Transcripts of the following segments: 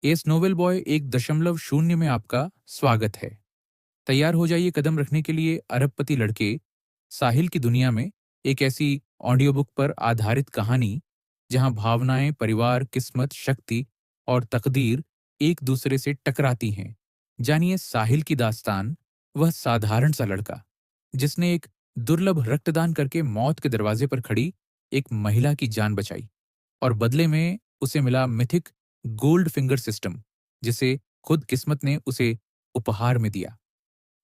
S novel boy 1.0 में आपका स्वागत है। तैयार हो जाइए कदम रखने के लिए अरबपति लड़के साहिल की दुनिया में, एक ऐसी ऑडियो बुक पर आधारित कहानी जहां भावनाएं, परिवार, किस्मत, शक्ति और तकदीर एक दूसरे से टकराती हैं। जानिए साहिल की दास्तान, वह साधारण सा लड़का जिसने एक दुर्लभ रक्तदान करके मौत के दरवाजे पर खड़ी एक महिला की जान बचाई, और बदले में उसे मिला मिथिक गोल्ड फिंगर सिस्टम, जिसे खुद किस्मत ने उसे उपहार में दिया।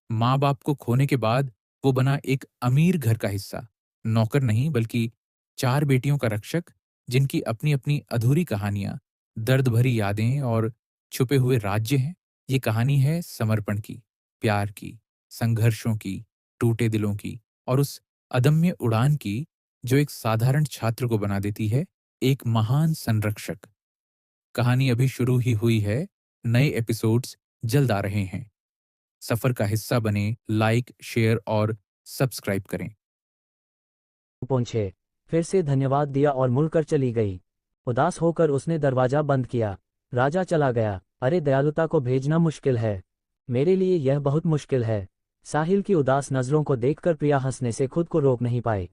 माँ बाप को खोने के बाद वो बना एक अमीर घर का हिस्सा, नौकर नहीं बल्कि चार बेटियों का रक्षक, जिनकी अपनी अपनी अधूरी कहानियां, दर्द भरी यादें और छुपे हुए राज्य हैं। ये कहानी है समर्पण की, प्यार की, संघर्षों की, टूटे दिलों की, और उस अदम्य उड़ान की जो एक साधारण छात्र को बना देती है एक महान संरक्षक। कहानी अभी शुरू ही हुई है, नए एपिसोड्स जल्द आ रहे हैं। सफर का हिस्सा बने, लाइक, शेयर और सब्सक्राइब करें। पहुंचे। फिर से धन्यवाद दिया और मुड़कर चली गई। उदास होकर उसने दरवाजा बंद किया। राजा चला गया। अरे दयालुता को भेजना मुश्किल है। मेरे लिए यह बहुत मुश्किल है। साहिल की उदास नजरों को देखकर प्रिया हंसने से खुद को रोक नहीं पाई।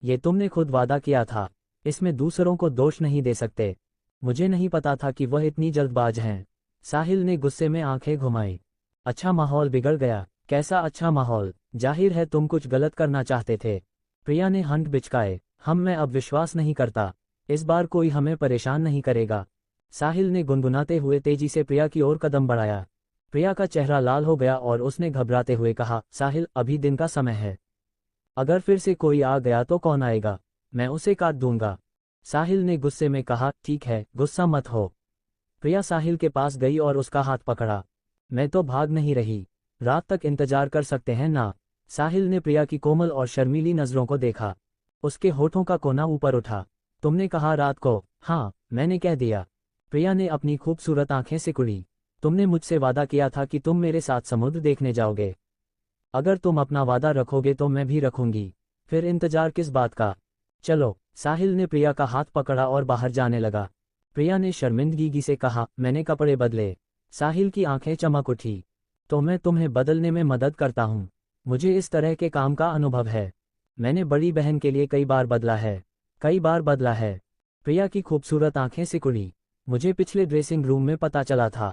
ये तुमने खुद वादा किया था। इसमें दूसरों को दोष नहीं दे सकते। मुझे नहीं पता था कि वह इतनी जल्दबाज हैं। साहिल ने गुस्से में आंखें घुमाई। अच्छा माहौल बिगड़ गया। कैसा अच्छा माहौल? जाहिर है तुम कुछ गलत करना चाहते थे। प्रिया ने हंट बिचकाए। मैं अब विश्वास नहीं करता। इस बार कोई हमें परेशान नहीं करेगा। साहिल ने गुनगुनाते हुए तेजी से प्रिया की ओर कदम बढ़ाया। प्रिया का चेहरा लाल हो गया और उसने घबराते हुए कहा, साहिल अभी दिन का समय है। अगर फिर से कोई आ गया तो कौन आएगा? मैं उसे काट दूंगा। साहिल ने गुस्से में कहा, ठीक है, गुस्सा मत हो। प्रिया साहिल के पास गई और उसका हाथ पकड़ा। मैं तो भाग नहीं रही। रात तक इंतजार कर सकते हैं ना? साहिल ने प्रिया की कोमल और शर्मीली नजरों को देखा। उसके होठों का कोना ऊपर उठा। तुमने कहा रात को? हाँ, मैंने कह दिया। प्रिया ने अपनी खूबसूरत आंखें सिकुड़ी। तुमने मुझसे वादा किया था कि तुम मेरे साथ समुद्र देखने जाओगे। अगर तुम अपना वादा रखोगे तो मैं भी रखूंगी। फिर इंतजार किस बात का? चलो। साहिल ने प्रिया का हाथ पकड़ा और बाहर जाने लगा। प्रिया ने शर्मिंदगी से कहा, मैंने कपड़े बदले। साहिल की आंखें चमक उठी। तो मैं तुम्हें बदलने में मदद करता हूँ। मुझे इस तरह के काम का अनुभव है। मैंने बड़ी बहन के लिए कई बार बदला है। कई बार बदला है। प्रिया की खूबसूरत आंखें सिकुड़ी। मुझे पिछले ड्रेसिंग रूम में पता चला था।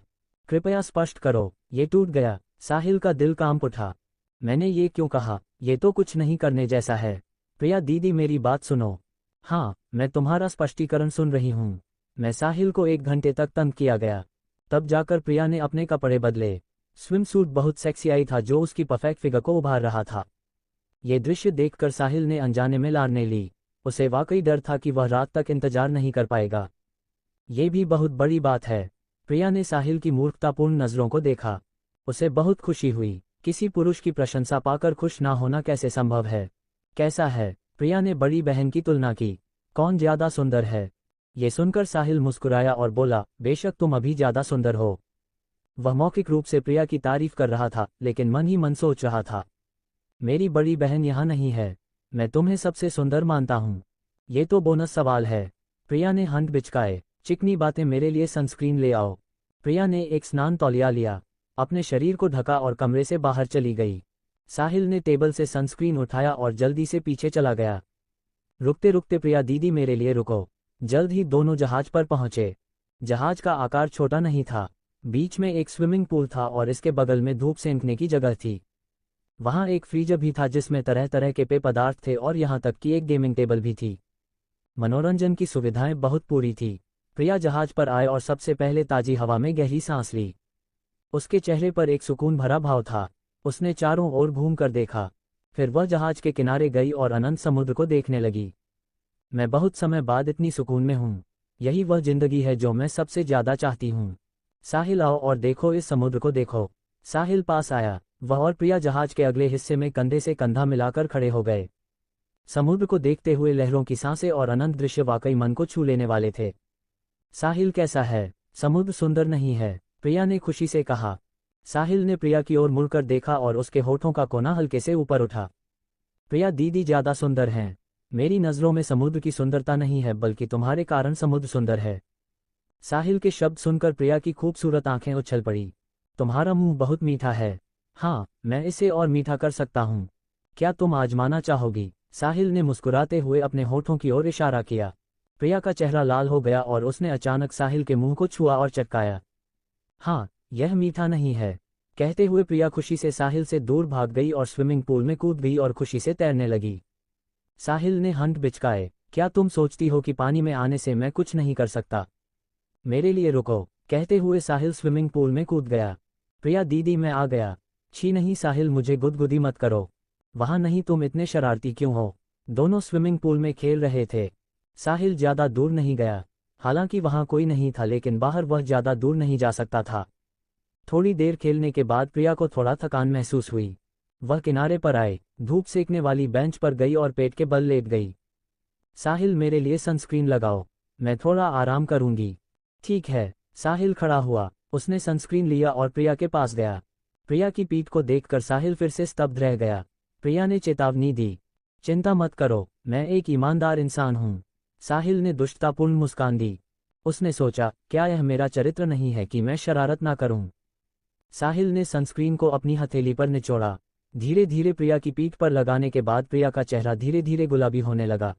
कृपया स्पष्ट करो। ये टूट गया। साहिल का दिल कांप उठा। मैंने ये क्यों कहा? ये तो कुछ नहीं करने जैसा है। प्रिया दीदी मेरी बात सुनो। हाँ, मैं तुम्हारा स्पष्टीकरण सुन रही हूँ। मैं साहिल को 1 घंटे तक तंग किया गया। तब जाकर प्रिया ने अपने कपड़े बदले। स्विमसूट बहुत सेक्सी आई था जो उसकी परफेक्ट फिगर को उभार रहा था। ये दृश्य देखकर साहिल ने अनजाने में लारने ली। उसे वाकई डर था कि वह रात तक इंतजार नहीं कर पाएगा। ये भी बहुत बड़ी बात है। प्रिया ने साहिल की मूर्खतापूर्ण नजरों को देखा। उसे बहुत खुशी हुई। किसी पुरुष की प्रशंसा पाकर खुश ना होना कैसे संभव है? कैसा है? प्रिया ने बड़ी बहन की तुलना की। कौन ज्यादा सुंदर है? ये सुनकर साहिल मुस्कुराया और बोला, बेशक तुम अभी ज्यादा सुंदर हो। वह मौखिक रूप से प्रिया की तारीफ कर रहा था, लेकिन मन ही मन सोच रहा था, मेरी बड़ी बहन यहाँ नहीं है। मैं तुम्हें सबसे सुंदर मानता हूँ। ये तो बोनस सवाल है। प्रिया ने हंट बिचकाए। चिकनी बातें, मेरे लिए सनस्क्रीन ले आओ। प्रिया ने एक स्नान तौलिया लिया, अपने शरीर को ढका और कमरे से बाहर चली गई। साहिल ने टेबल से सनस्क्रीन उठाया और जल्दी से पीछे चला गया। रुकते रुकते प्रिया दीदी मेरे लिए रुको। जल्द ही दोनों जहाज पर पहुंचे। जहाज का आकार छोटा नहीं था। बीच में एक स्विमिंग पूल था और इसके बगल में धूप सेंकने की जगह थी। वहां एक फ्रीजर भी था जिसमें तरह तरह के पेय पदार्थ थे और यहां तक कि एक गेमिंग टेबल भी थी। मनोरंजन की सुविधाएं बहुत पूरी थी। प्रिया जहाज पर आए और सबसे पहले ताजी हवा में गहरी सांस ली। उसके चेहरे पर एक सुकून भरा भाव था। उसने चारों ओर घूमकर देखा। फिर वह जहाज के किनारे गई और अनंत समुद्र को देखने लगी। मैं बहुत समय बाद इतनी सुकून में हूँ। यही वह जिंदगी है जो मैं सबसे ज्यादा चाहती हूँ। साहिल आओ और देखो, इस समुद्र को देखो। साहिल पास आया। वह और प्रिया जहाज के अगले हिस्से में कंधे से कंधा मिलाकर खड़े हो गए। समुद्र को देखते हुए लहरों की सांसें और अनंत दृश्य वाकई मन को छू लेने वाले थे। साहिल कैसा है? समुद्र सुंदर नहीं है? प्रिया ने खुशी से कहा। साहिल ने प्रिया की ओर मुड़कर देखा और उसके होठों का कोना हल्के से ऊपर उठा। प्रिया दीदी ज्यादा सुंदर हैं। मेरी नजरों में समुद्र की सुंदरता नहीं है, बल्कि तुम्हारे कारण समुद्र सुंदर है। साहिल के शब्द सुनकर प्रिया की खूबसूरत आंखें उछल पड़ी। तुम्हारा मुंह बहुत मीठा है। हाँ, मैं इसे और मीठा कर सकता हूँ। क्या तुम आजमाना चाहोगी? साहिल ने मुस्कुराते हुए अपने होठों की ओर इशारा किया। प्रिया का चेहरा लाल हो गया और उसने अचानक साहिल के मुंह को छुआ और चटकाया। हाँ, यह मीठा नहीं है। कहते हुए प्रिया खुशी से साहिल से दूर भाग गई और स्विमिंग पूल में कूद गई और खुशी से तैरने लगी। साहिल ने हंट बिचकाए। क्या तुम सोचती हो कि पानी में आने से मैं कुछ नहीं कर सकता? मेरे लिए रुको। कहते हुए साहिल स्विमिंग पूल में कूद गया। प्रिया दीदी मैं आ गया। छी नहीं साहिल, मुझे गुदगुदी मत करो। वहां नहीं, तुम इतने शरारती क्यों हो? दोनों स्विमिंग पूल में खेल रहे थे। साहिल ज्यादा दूर नहीं गया। हालांकि वहां कोई नहीं था, लेकिन बाहर वह ज्यादा दूर नहीं जा सकता था। थोड़ी देर खेलने के बाद प्रिया को थोड़ा थकान महसूस हुई। वह किनारे पर आए, धूप सेकने वाली बेंच पर गई और पेट के बल लेट गई। साहिल मेरे लिए सनस्क्रीन लगाओ, मैं थोड़ा आराम करूंगी। ठीक है। साहिल खड़ा हुआ, उसने सनस्क्रीन लिया और प्रिया के पास गया। प्रिया की पीठ को देखकर साहिल फिर से स्तब्ध रह गया। प्रिया ने चेतावनी दी। चिंता मत करो, मैं एक ईमानदार इंसान हूं। साहिल ने दुष्टतापूर्ण मुस्कान दी। उसने सोचा, क्या यह मेरा चरित्र नहीं है कि मैं शरारत ना करूं? साहिल ने सनस्क्रीन को अपनी हथेली पर निचोड़ा। धीरे धीरे प्रिया की पीठ पर लगाने के बाद प्रिया का चेहरा धीरे धीरे गुलाबी होने लगा।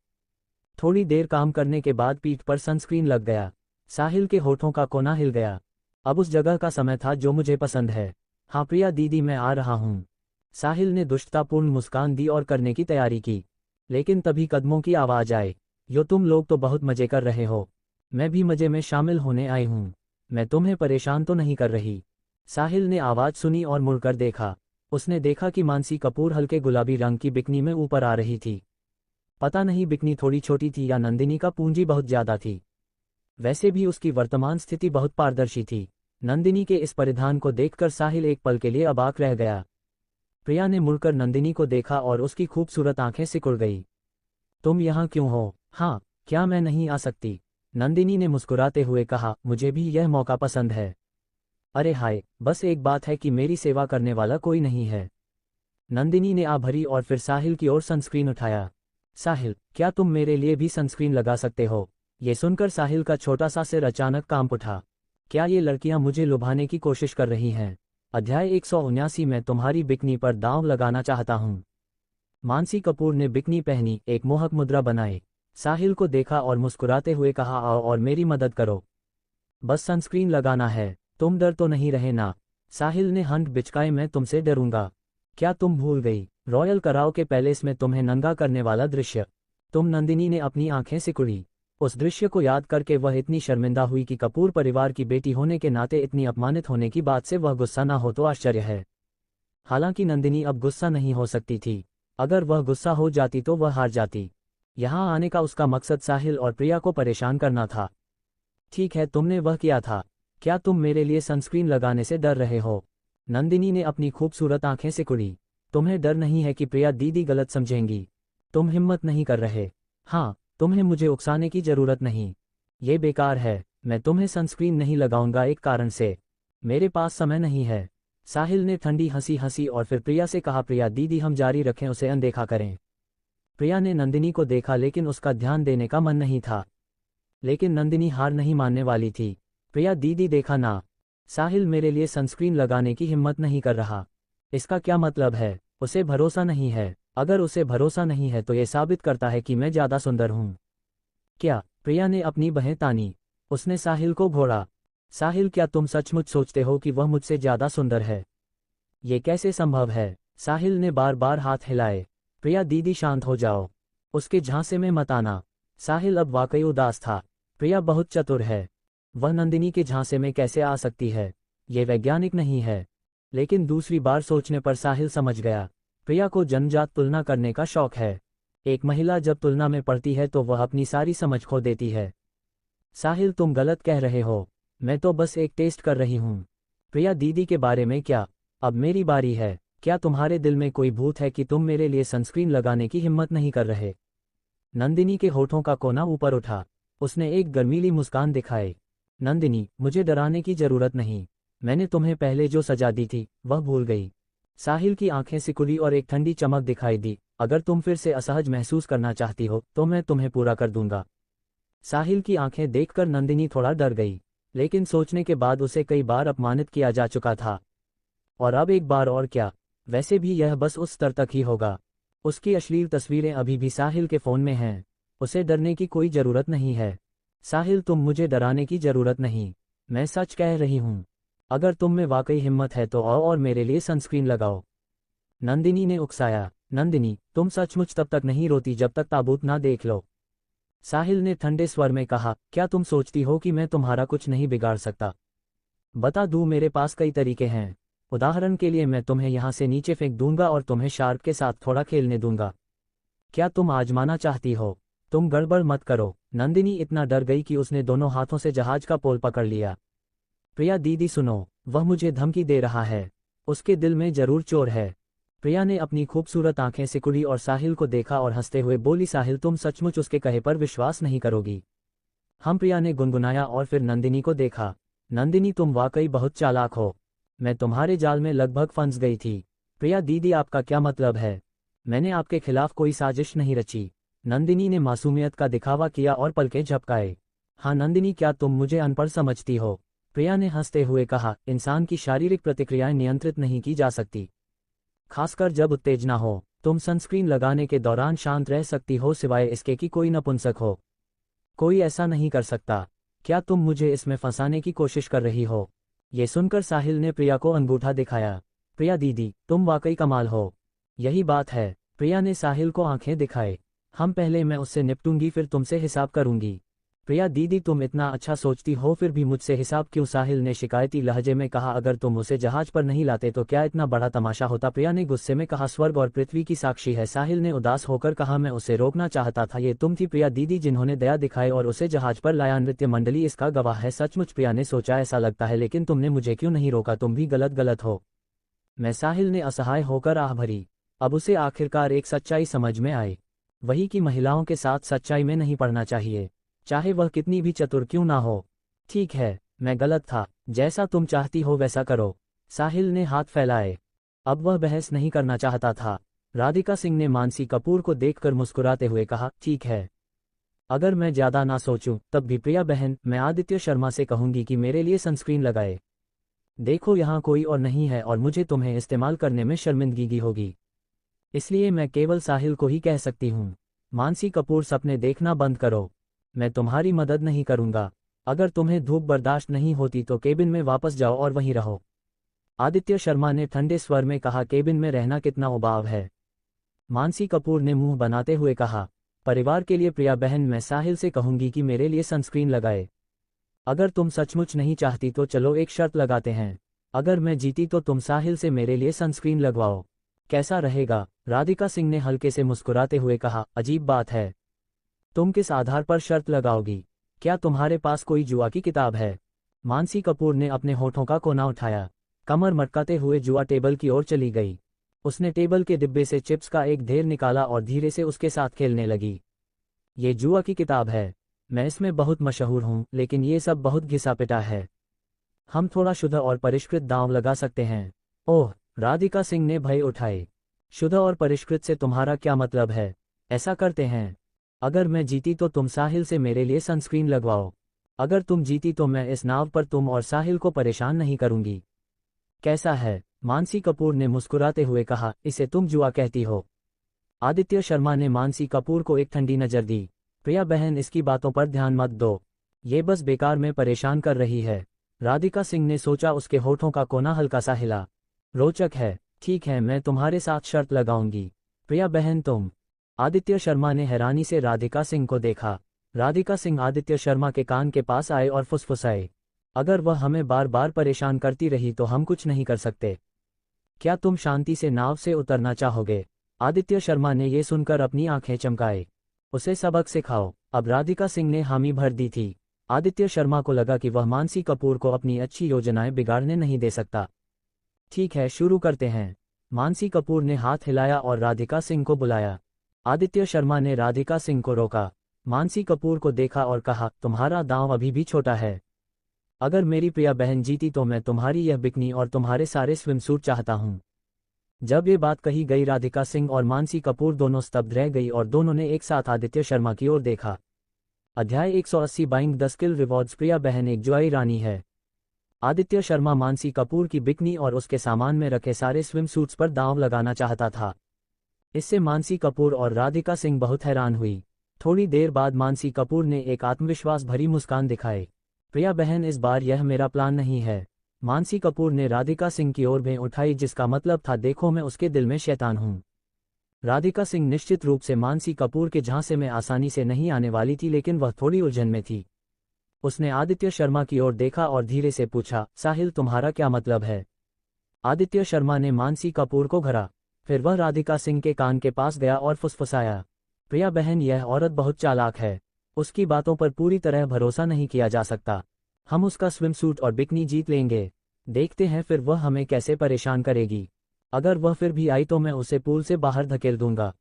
थोड़ी देर काम करने के बाद पीठ पर सनस्क्रीन लग गया। साहिल के होठों का कोना हिल गया। अब उस जगह का समय था जो मुझे पसंद है। हाँ प्रिया दीदी, मैं आ रहा हूँ। साहिल ने दुष्टतापूर्ण मुस्कान दी और करने की तैयारी की। लेकिन तभी कदमों की आवाज आई। यो तुम लोग तो बहुत मजे कर रहे हो। मैं भी मजे में शामिल होने आई हूँ। मैं तुम्हें परेशान तो नहीं कर रही? साहिल ने आवाज सुनी और मुड़कर देखा। उसने देखा कि मानसी कपूर हल्के गुलाबी रंग की बिकनी में ऊपर आ रही थी। पता नहीं बिकनी थोड़ी छोटी थी या नंदिनी का पूंजी बहुत ज्यादा थी। वैसे भी उसकी वर्तमान स्थिति बहुत पारदर्शी थी। नंदिनी के इस परिधान को देखकर साहिल एक पल के लिए अबाक रह गया। प्रिया ने मुड़कर नंदिनी को देखा और उसकी खूबसूरत आंखें सिकुड़ गई। तुम यहाँ क्यों हो? हाँ, क्या मैं नहीं आ सकती? नंदिनी ने मुस्कुराते हुए कहा, मुझे भी यह मौका पसंद है। अरे हाय, बस एक बात है कि मेरी सेवा करने वाला कोई नहीं है। नंदिनी ने भरी और फिर साहिल की ओर सनस्क्रीन उठाया। साहिल, क्या तुम मेरे लिए भी सनस्क्रीन लगा सकते हो? ये सुनकर साहिल का छोटा सा सिर अचानक कांप उठा। क्या ये लड़कियां मुझे लुभाने की कोशिश कर रही हैं? अध्याय 179 में तुम्हारी बिकनी पर दांव लगाना चाहता हूं। मानसी कपूर ने बिकनी पहनी, एक मोहक मुद्रा बनाई। साहिल को देखा और मुस्कुराते हुए कहा, आओ और मेरी मदद करो। बस सनस्क्रीन लगाना है, तुम डर तो नहीं रहे ना? साहिल ने हंट बिचकाए, मैं तुमसे डरूंगा? क्या तुम भूल गई रॉयल कराओ के पैलेस में तुम्हें नंगा करने वाला दृश्य? तुम? नंदिनी ने अपनी आंखें सिकुड़ी। उस दृश्य को याद करके वह इतनी शर्मिंदा हुई कि कपूर परिवार की बेटी होने के नाते इतनी अपमानित होने की बात से वह गुस्सा ना हो तो आश्चर्य है। हालांकि नंदिनी अब गुस्सा नहीं हो सकती थी। अगर वह गुस्सा हो जाती तो वह हार जाती। यहां आने का उसका मकसद साहिल और प्रिया को परेशान करना था। ठीक है, तुमने वह किया था। क्या तुम मेरे लिए सनस्क्रीन लगाने से डर रहे हो? नंदिनी ने अपनी खूबसूरत आंखें सिकुड़ी। तुम्हें डर नहीं है कि प्रिया दीदी गलत समझेंगी? तुम हिम्मत नहीं कर रहे? हाँ, तुम्हें मुझे उकसाने की जरूरत नहीं। ये बेकार है। मैं तुम्हें सनस्क्रीन नहीं लगाऊंगा एक कारण से। मेरे पास समय नहीं है। साहिल ने ठंडी हंसी हंसी और फिर प्रिया से कहा, प्रिया दीदी हम जारी रखें, उसे अनदेखा करें। प्रिया ने नंदिनी को देखा लेकिन उसका ध्यान देने का मन नहीं था। लेकिन नंदिनी हार नहीं मानने वाली थी। प्रिया दीदी देखा ना, साहिल मेरे लिए सनस्क्रीन लगाने की हिम्मत नहीं कर रहा। इसका क्या मतलब है? उसे भरोसा नहीं है। अगर उसे भरोसा नहीं है तो यह साबित करता है कि मैं ज्यादा सुंदर हूं। क्या? प्रिया ने अपनी बाहें तानी। उसने साहिल को घोड़ा। साहिल, क्या तुम सचमुच सोचते हो कि वह मुझसे ज्यादा सुंदर है? ये कैसे संभव है? साहिल ने बार बार हाथ हिलाए। प्रिया दीदी शांत हो जाओ, उसके झांसे में मत आना। साहिल अब वाकई उदास था। प्रिया बहुत चतुर है, वह नंदिनी के झांसे में कैसे आ सकती है? ये वैज्ञानिक नहीं है। लेकिन दूसरी बार सोचने पर साहिल समझ गया, प्रिया को जन्मजात तुलना करने का शौक है। एक महिला जब तुलना में पड़ती है तो वह अपनी सारी समझ खो देती है। साहिल तुम गलत कह रहे हो, मैं तो बस एक टेस्ट कर रही हूँ। प्रिया दीदी के बारे में क्या? अब मेरी बारी है। क्या तुम्हारे दिल में कोई भूत है कि तुम मेरे लिए सनस्क्रीन लगाने की हिम्मत नहीं कर रहे? नंदिनी के होठों का कोना ऊपर उठा। उसने एक गर्मीली मुस्कान दिखाई। नंदिनी, मुझे डराने की जरूरत नहीं। मैंने तुम्हें पहले जो सजा दी थी वह भूल गई। साहिल की आंखें सिकुड़ी और एक ठंडी चमक दिखाई दी। अगर तुम फिर से असहज महसूस करना चाहती हो तो मैं तुम्हें पूरा कर दूंगा। साहिल की आंखें देखकर नंदिनी थोड़ा डर गई। लेकिन सोचने के बाद उसे कई बार अपमानित किया जा चुका था। और अब एक बार और क्या, वैसे भी यह बस उस स्तर तक ही होगा। उसकी अश्लील तस्वीरें अभी भी साहिल के फ़ोन में हैं। उसे डरने की कोई ज़रूरत नहीं है। साहिल, तुम मुझे डराने की ज़रूरत नहीं, मैं सच कह रही हूँ। अगर तुम में वाकई हिम्मत है तो आओ और मेरे लिए सनस्क्रीन लगाओ। नंदिनी ने उकसाया। नंदिनी, तुम सचमुच तब तक नहीं रोती जब तक ताबूत ना देख लो। साहिल ने ठंडे स्वर में कहा, क्या तुम सोचती हो कि मैं तुम्हारा कुछ नहीं बिगाड़ सकता? बता दूं, मेरे पास कई तरीके हैं। उदाहरण के लिए मैं तुम्हें यहाँ से नीचे फेंक दूंगा और तुम्हें शार्क के साथ थोड़ा खेलने दूंगा। क्या तुम आजमाना चाहती हो? तुम गड़बड़ मत करो। नंदिनी इतना डर गई कि उसने दोनों हाथों से जहाज का पोल पकड़ लिया। प्रिया दीदी सुनो, वह मुझे धमकी दे रहा है। उसके दिल में जरूर चोर है। प्रिया ने अपनी खूबसूरत आंखें सिकुड़ी और साहिल को देखा और हंसते हुए बोली, साहिल, तुम सचमुच उसके कहे पर विश्वास नहीं करोगी? हम, प्रिया ने गुनगुनाया और फिर नंदिनी को देखा। नंदिनी, तुम वाकई बहुत चालाक हो। मैं तुम्हारे जाल में लगभग फंस गई थी। प्रिया दीदी, आपका क्या मतलब है? मैंने आपके खिलाफ कोई साजिश नहीं रची। नंदिनी ने मासूमियत का दिखावा किया और पलकें झपकाए। हाँ नंदिनी, क्या तुम मुझे अनपढ़ समझती हो? प्रिया ने हंसते हुए कहा, इंसान की शारीरिक प्रतिक्रियाएं नियंत्रित नहीं की जा सकती, खासकर जब उत्तेजना हो। तुम सनस्क्रीन लगाने के दौरान शांत रह सकती हो सिवाय इसके कि कोई नपुंसक हो। कोई ऐसा नहीं कर सकता। क्या तुम मुझे इसमें फंसाने की कोशिश कर रही हो? ये सुनकर साहिल ने प्रिया को अंगूठा दिखाया। प्रिया दीदी, तुम वाकई कमाल हो। यही बात है। प्रिया ने साहिल को आंखें दिखाए। हम, पहले मैं उससे निपटूंगी फिर तुमसे हिसाब करूंगी। प्रिया दीदी, तुम इतना अच्छा सोचती हो फिर भी मुझसे हिसाब क्यों? साहिल ने शिकायती लहजे में कहा, अगर तुम उसे जहाज पर नहीं लाते तो क्या इतना बड़ा तमाशा होता? प्रिया ने गुस्से में कहा, स्वर्ग और पृथ्वी की साक्षी है। साहिल ने उदास होकर कहा, मैं उसे रोकना चाहता था, ये तुम थी प्रिया दीदी जिन्होंने दया दिखाई और उसे जहाज पर लाया। नृत्य मंडली इसका गवाह है। सचमुच? प्रिया ने सोचा, ऐसा लगता है, लेकिन तुमने मुझे क्यों नहीं रोका? तुम भी गलत हो। मैं, साहिल ने असहाय होकर आह भरी। अब उसे आखिरकार एक सच्चाई समझ में आई, वही कि महिलाओं के साथ सच्चाई में नहीं पड़ना चाहिए, चाहे वह कितनी भी चतुर क्यों ना हो। ठीक है, मैं गलत था, जैसा तुम चाहती हो वैसा करो। साहिल ने हाथ फैलाए। अब वह बहस नहीं करना चाहता था। राधिका सिंह ने मानसी कपूर को देखकर मुस्कुराते हुए कहा, ठीक है, अगर मैं ज्यादा ना सोचूं तब भी प्रिया बहन, मैं आदित्य शर्मा से कहूंगी कि मेरे लिए सनस्क्रीन लगाए। देखो, यहाँ कोई और नहीं है और मुझे तुम्हें इस्तेमाल करने में शर्मिंदगी होगी, इसलिए मैं केवल साहिल को ही कह सकती हूँ। मानसी कपूर, सपने देखना बंद करो। मैं तुम्हारी मदद नहीं करूंगा। अगर तुम्हें धूप बर्दाश्त नहीं होती तो केबिन में वापस जाओ और वहीं रहो। आदित्य शर्मा ने ठंडे स्वर में कहा, केबिन में रहना कितना उबाऊ है। मानसी कपूर ने मुंह बनाते हुए कहा, परिवार के लिए प्रिया बहन, मैं साहिल से कहूंगी कि मेरे लिए सनस्क्रीन लगाए। अगर तुम सचमुच नहीं चाहती तो चलो एक शर्त लगाते हैं, अगर मैं जीती तो तुम साहिल से मेरे लिए सनस्क्रीन लगवाओ। कैसा रहेगा? राधिका सिंह ने हल्के से मुस्कुराते हुए कहा, अजीब बात है, तुम किस आधार पर शर्त लगाओगी? क्या तुम्हारे पास कोई जुआ की किताब है? मानसी कपूर ने अपने होठों का कोना उठाया। कमर मटकाते हुए जुआ टेबल की ओर चली गई। उसने टेबल के डिब्बे से चिप्स का एक ढेर निकाला और धीरे से उसके साथ खेलने लगी। ये जुआ की किताब है, मैं इसमें बहुत मशहूर हूँ, लेकिन ये सब बहुत घिसा पिटा है। हम थोड़ा शुद्ध और परिष्कृत दांव लगा सकते हैं। ओह, राधिका सिंह ने भय उठाए। शुद्ध और परिष्कृत से तुम्हारा क्या मतलब है? ऐसा करते हैं, अगर मैं जीती तो तुम साहिल से मेरे लिए सनस्क्रीन लगवाओ। अगर तुम जीती तो मैं इस नाव पर तुम और साहिल को परेशान नहीं करूंगी। कैसा है? मानसी कपूर ने मुस्कुराते हुए कहा, इसे तुम जुआ कहती हो? आदित्य शर्मा ने मानसी कपूर को एक ठंडी नज़र दी। प्रिया बहन, इसकी बातों पर ध्यान मत दो, ये बस बेकार में परेशान कर रही है। राधिका सिंह ने सोचा। उसके होठों का कोना हल्का सा हिला। रोचक है। ठीक है, मैं तुम्हारे साथ शर्त लगाऊंगी। प्रिया बहन, तुम? आदित्य शर्मा ने हैरानी से राधिका सिंह को देखा। राधिका सिंह आदित्य शर्मा के कान के पास आए और फुसफुसाए, अगर वह हमें बार बार परेशान करती रही तो हम कुछ नहीं कर सकते। क्या तुम शांति से नाव से उतरना चाहोगे? आदित्य शर्मा ने ये सुनकर अपनी आंखें चमकाए। उसे सबक सिखाओ। अब राधिका सिंह ने हामी भर दी थी। आदित्य शर्मा को लगा कि वह मानसी कपूर को अपनी अच्छी योजनाएं बिगाड़ने नहीं दे सकता। ठीक है, शुरू करते हैं। मानसी कपूर ने हाथ हिलाया और राधिका सिंह को बुलाया। आदित्य शर्मा ने राधिका सिंह को रोका। मानसी कपूर को देखा और कहा, तुम्हारा दांव अभी भी छोटा है। अगर मेरी प्रिया बहन जीती तो मैं तुम्हारी यह बिकनी और तुम्हारे सारे स्विमसूट चाहता हूं। जब ये बात कही गई, राधिका सिंह और मानसी कपूर दोनों स्तब्ध रह गई और दोनों ने एक साथ आदित्य शर्मा की ओर देखा। अध्याय 180 बाइंग द स्किल रिवॉर्ड्स। प्रिया बहन एक जुआई रानी है। आदित्य शर्मा मानसी कपूर की बिकनी और उसके सामान में रखे सारे स्विम सूट्स पर दांव लगाना चाहता था। इससे मानसी कपूर और राधिका सिंह बहुत हैरान हुई। थोड़ी देर बाद मानसी कपूर ने एक आत्मविश्वास भरी मुस्कान दिखाई। प्रिया बहन, इस बार यह मेरा प्लान नहीं है। मानसी कपूर ने राधिका सिंह की ओर भें उठाई, जिसका मतलब था देखो मैं उसके दिल में शैतान हूँ। राधिका सिंह निश्चित रूप से मानसी कपूर के झांसे में आसानी से नहीं आने वाली थी, लेकिन वह थोड़ी उलझन में थी। उसने आदित्य शर्मा की ओर देखा और धीरे से पूछा, साहिल तुम्हारा क्या मतलब है? आदित्य शर्मा ने मानसी कपूर को घरा। फिर वह राधिका सिंह के कान के पास गया और फुसफुसाया, प्रिया बहन यह औरत बहुत चालाक है। उसकी बातों पर पूरी तरह भरोसा नहीं किया जा सकता। हम उसका स्विम सूट और बिकनी जीत लेंगे। देखते हैं फिर वह हमें कैसे परेशान करेगी। अगर वह फिर भी आई तो मैं उसे पूल से बाहर धकेल दूंगा।